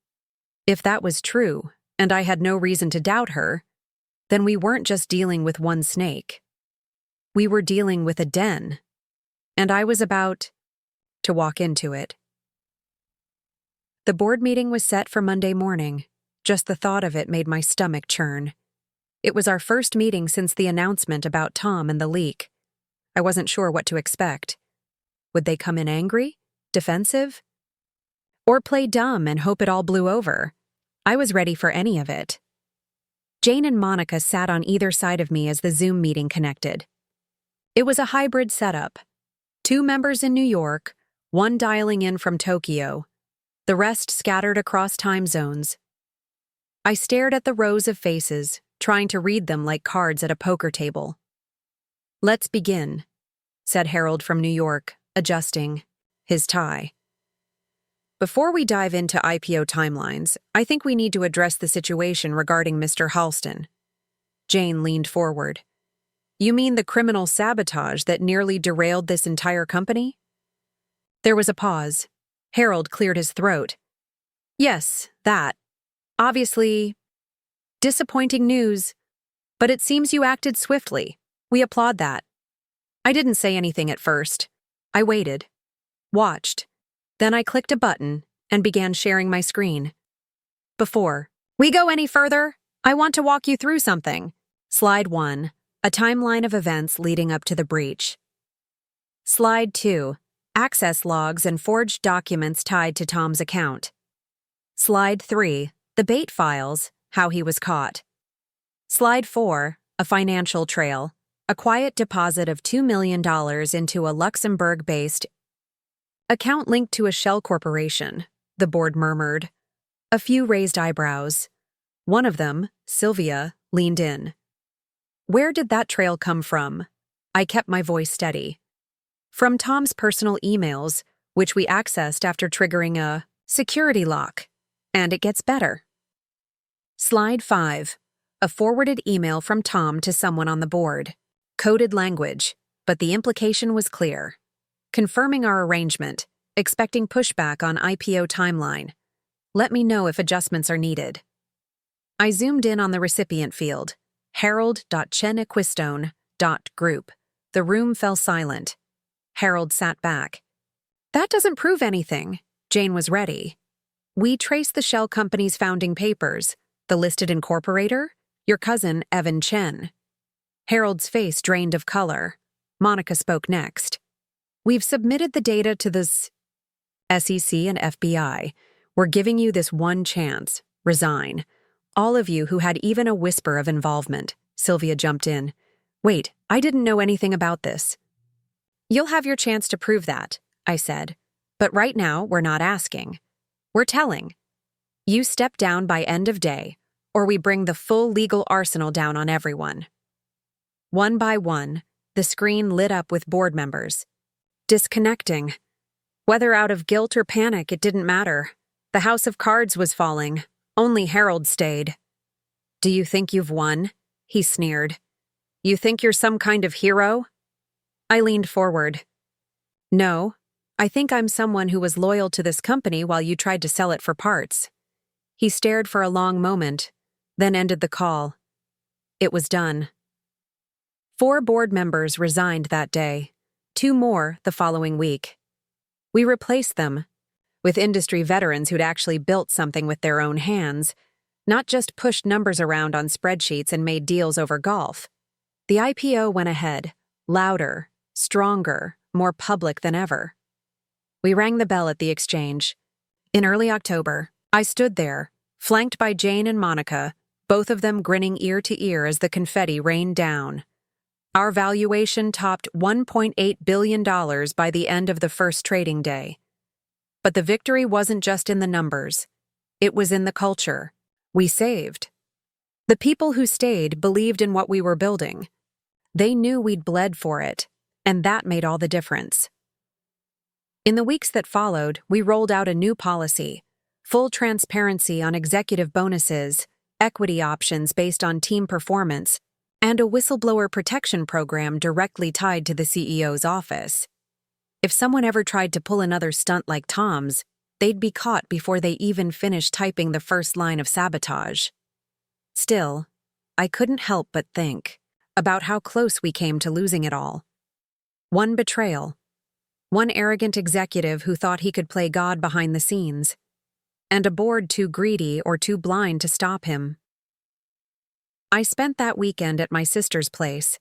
If that was true, and I had no reason to doubt her, then we weren't just dealing with one snake. We were dealing with a den, and I was about to walk into it. The board meeting was set for Monday morning. Just the thought of it made my stomach churn. It was our first meeting since the announcement about Tom and the leak. I wasn't sure what to expect. Would they come in angry? Defensive? Or play dumb and hope it all blew over? I was ready for any of it. Jane and Monica sat on either side of me as the Zoom meeting connected. It was a hybrid setup. 2 members in New York, 1 dialing in from Tokyo, the rest scattered across time zones. I stared at the rows of faces, trying to read them like cards at a poker table. Let's begin, said Harold from New York, adjusting his tie. Before we dive into IPO timelines, I think we need to address the situation regarding Mr. Halston. Jane leaned forward. You mean the criminal sabotage that nearly derailed this entire company? There was a pause. Harold cleared his throat. Yes, that. Obviously, disappointing news, but it seems you acted swiftly. We applaud that. I didn't say anything at first. I waited, watched. Then I clicked a button and began sharing my screen. Before we go any further, I want to walk you through something. Slide 1, a timeline of events leading up to the breach. Slide 2, access logs and forged documents tied to Tom's account. Slide 3, the bait files, how he was caught. Slide 4, a financial trail, a quiet deposit of $2 million into a Luxembourg-based account linked to a shell corporation, the board murmured. A few raised eyebrows. One of them, Sylvia, leaned in. Where did that trail come from? I kept my voice steady. From Tom's personal emails, which we accessed after triggering a security lock. And it gets better. Slide 5, a forwarded email from Tom to someone on the board. Coded language, but the implication was clear. Confirming our arrangement, expecting pushback on IPO timeline. Let me know if adjustments are needed. I zoomed in on the recipient field, harold.chenequistone.group. The room fell silent. Harold sat back. That doesn't prove anything. Jane was ready. We traced the shell company's founding papers, the listed incorporator, your cousin Evan Chen. Harold's face drained of color. Monica spoke next. We've submitted the data to the SEC and FBI. We're giving you this one chance. Resign. All of you who had even a whisper of involvement. Sylvia jumped in. Wait, I didn't know anything about this. You'll have your chance to prove that, I said. But right now, we're not asking. We're telling. You step down by end of day, or we bring the full legal arsenal down on everyone. One by one, the screen lit up with board members. Disconnecting. Whether out of guilt or panic, it didn't matter. The house of cards was falling. Only Harold stayed. Do you think you've won? He sneered. You think you're some kind of hero? I leaned forward. No, I think I'm someone who was loyal to this company while you tried to sell it for parts. He stared for a long moment, then ended the call. It was done. 4 board members resigned that day, 2 more the following week. We replaced them with industry veterans who'd actually built something with their own hands, not just pushed numbers around on spreadsheets and made deals over golf. The IPO went ahead, louder, stronger, more public than ever. We rang the bell at the exchange. In early October, I stood there, flanked by Jane and Monica, both of them grinning ear to ear as the confetti rained down. Our valuation topped $1.8 billion by the end of the first trading day. But the victory wasn't just in the numbers. It was in the culture. We saved. The people who stayed believed in what we were building. They knew we'd bled for it, and that made all the difference. In the weeks that followed, we rolled out a new policy: full transparency on executive bonuses, equity options based on team performance, and a whistleblower protection program directly tied to the CEO's office. If someone ever tried to pull another stunt like Tom's, they'd be caught before they even finished typing the first line of sabotage. Still, I couldn't help but think about how close we came to losing it all. One betrayal. One arrogant executive who thought he could play God behind the scenes. And a board too greedy or too blind to stop him. I spent that weekend at my sister's place,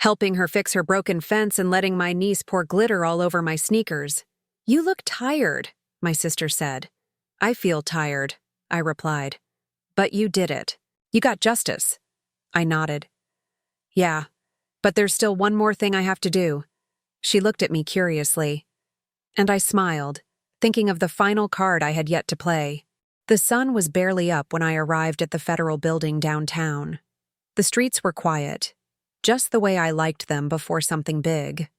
helping her fix her broken fence and letting my niece pour glitter all over my sneakers. "You look tired," my sister said. "I feel tired," I replied. "But you did it. You got justice." I nodded. "Yeah, but there's still one more thing I have to do." She looked at me curiously. And I smiled, thinking of the final card I had yet to play. The sun was barely up when I arrived at the Federal Building downtown. The streets were quiet, just the way I liked them before something big.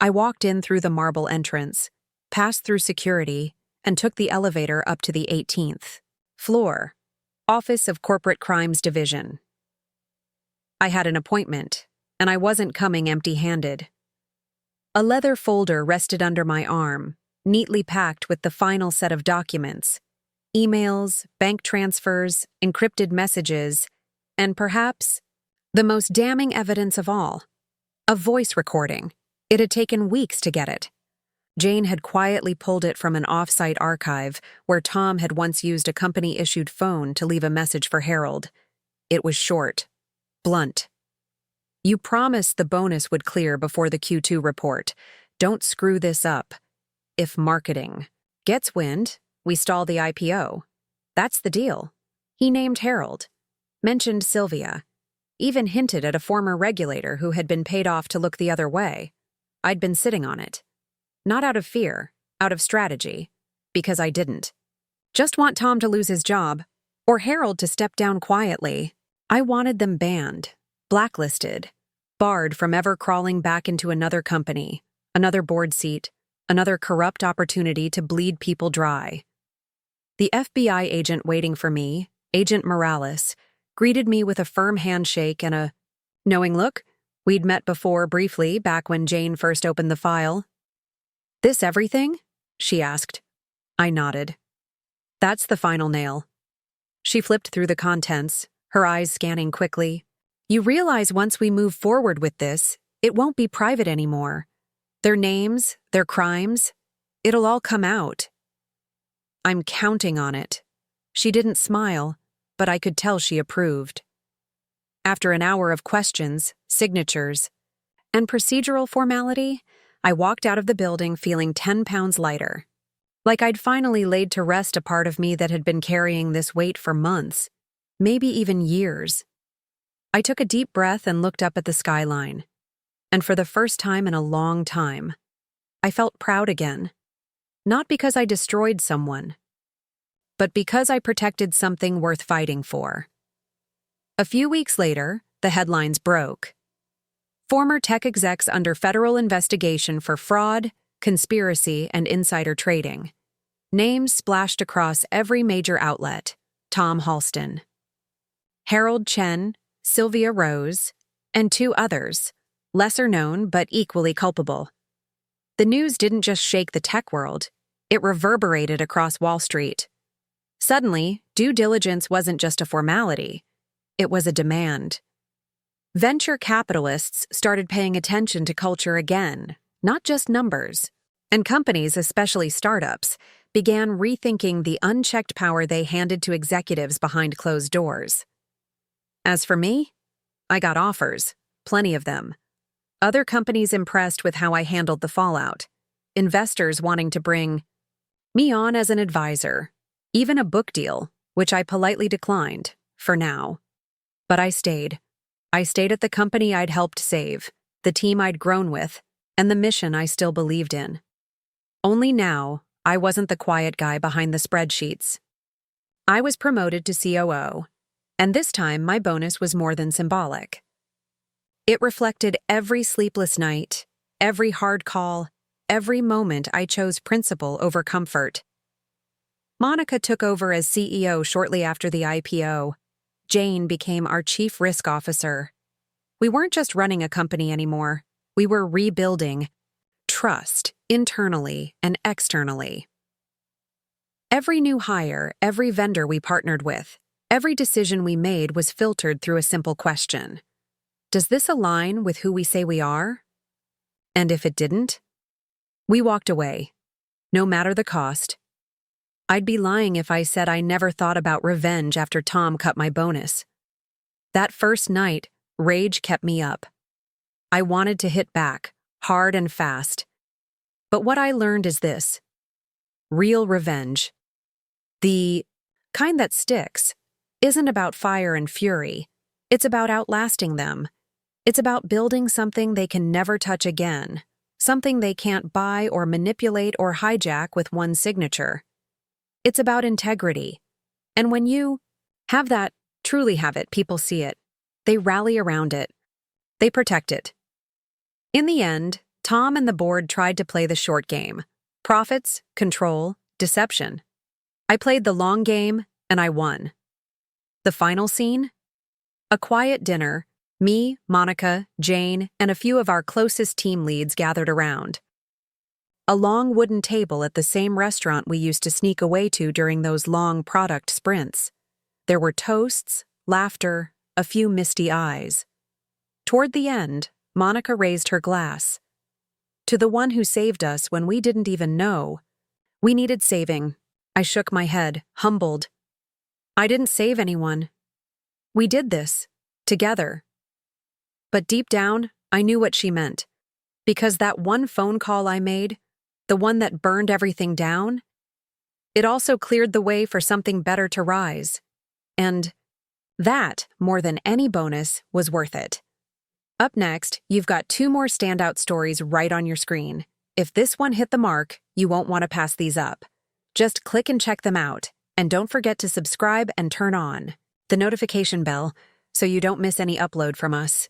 I walked in through the marble entrance, passed through security, and took the elevator up to the 18th floor, Office of Corporate Crimes Division. I had an appointment, and I wasn't coming empty-handed. A leather folder rested under my arm, neatly packed with the final set of documents: emails, bank transfers, encrypted messages, and perhaps the most damning evidence of all, a voice recording. It had taken weeks to get it. Jane had quietly pulled it from an off-site archive where Tom had once used a company-issued phone to leave a message for Harold. It was short, blunt. "You promised the bonus would clear before the Q2 report. Don't screw this up. If marketing gets wind, we stall the IPO. That's the deal." He named Harold, mentioned Sylvia, even hinted at a former regulator who had been paid off to look the other way. I'd been sitting on it. Not out of fear, out of strategy, because I didn't just want Tom to lose his job, or Harold to step down quietly. I wanted them banned, blacklisted, barred from ever crawling back into another company, another board seat, another corrupt opportunity to bleed people dry. The FBI agent waiting for me, Agent Morales, greeted me with a firm handshake and a knowing look. We'd met before briefly back when Jane first opened the file. "This everything?" she asked. I nodded. "That's the final nail." She flipped through the contents, her eyes scanning quickly. "You realize once we move forward with this, it won't be private anymore. Their names, their crimes, it'll all come out." "I'm counting on it." She didn't smile, but I could tell she approved. After an hour of questions, signatures, and procedural formality, I walked out of the building feeling 10 pounds lighter. Like I'd finally laid to rest a part of me that had been carrying this weight for months, maybe even years. I took a deep breath and looked up at the skyline. And for the first time in a long time, I felt proud again. Not because I destroyed someone, but because I protected something worth fighting for. A few weeks later, the headlines broke. Former tech execs under federal investigation for fraud, conspiracy, and insider trading. Names splashed across every major outlet: Tom Halston, Harold Chen, Sylvia Rose, and 2 others, lesser known but equally culpable. The news didn't just shake the tech world, it reverberated across Wall Street. Suddenly, due diligence wasn't just a formality, it was a demand. Venture capitalists started paying attention to culture again, not just numbers. And companies, especially startups, began rethinking the unchecked power they handed to executives behind closed doors. As for me, I got offers, plenty of them. Other companies impressed with how I handled the fallout. Investors wanting to bring me on as an advisor. Even a book deal, which I politely declined, for now. But I stayed. I stayed at the company I'd helped save, the team I'd grown with, and the mission I still believed in. Only now, I wasn't the quiet guy behind the spreadsheets. I was promoted to COO, and this time my bonus was more than symbolic. It reflected every sleepless night, every hard call, every moment I chose principle over comfort. Monica took over as CEO shortly after the IPO. Jane became our chief risk officer. We weren't just running a company anymore. We were rebuilding trust internally and externally. Every new hire, every vendor we partnered with, every decision we made was filtered through a simple question. Does this align with who we say we are? And if it didn't, we walked away, no matter the cost. I'd be lying if I said I never thought about revenge after Tom cut my bonus. That first night, rage kept me up. I wanted to hit back, hard and fast. But what I learned is this: real revenge, the kind that sticks, isn't about fire and fury. It's about outlasting them. It's about building something they can never touch again, something they can't buy or manipulate or hijack with one signature. It's about integrity. And when you have that, truly have it, people see it. They rally around it. They protect it. In the end, Tom and the board tried to play the short game: profits, control, deception. I played the long game, and I won. The final scene? A quiet dinner. Me, Monica, Jane, and a few of our closest team leads gathered around. A long wooden table at the same restaurant we used to sneak away to during those long product sprints. There were toasts, laughter, a few misty eyes. Toward the end, Monica raised her glass. To the one who saved us when we didn't even know we needed saving. I shook my head, humbled. I didn't save anyone. We did this, together. But deep down, I knew what she meant. Because that one phone call I made, the one that burned everything down, it also cleared the way for something better to rise. And that, more than any bonus, was worth it. Up next, you've got 2 more standout stories right on your screen. If this one hit the mark, you won't want to pass these up. Just click and check them out. And don't forget to subscribe and turn on the notification bell so you don't miss any upload from us.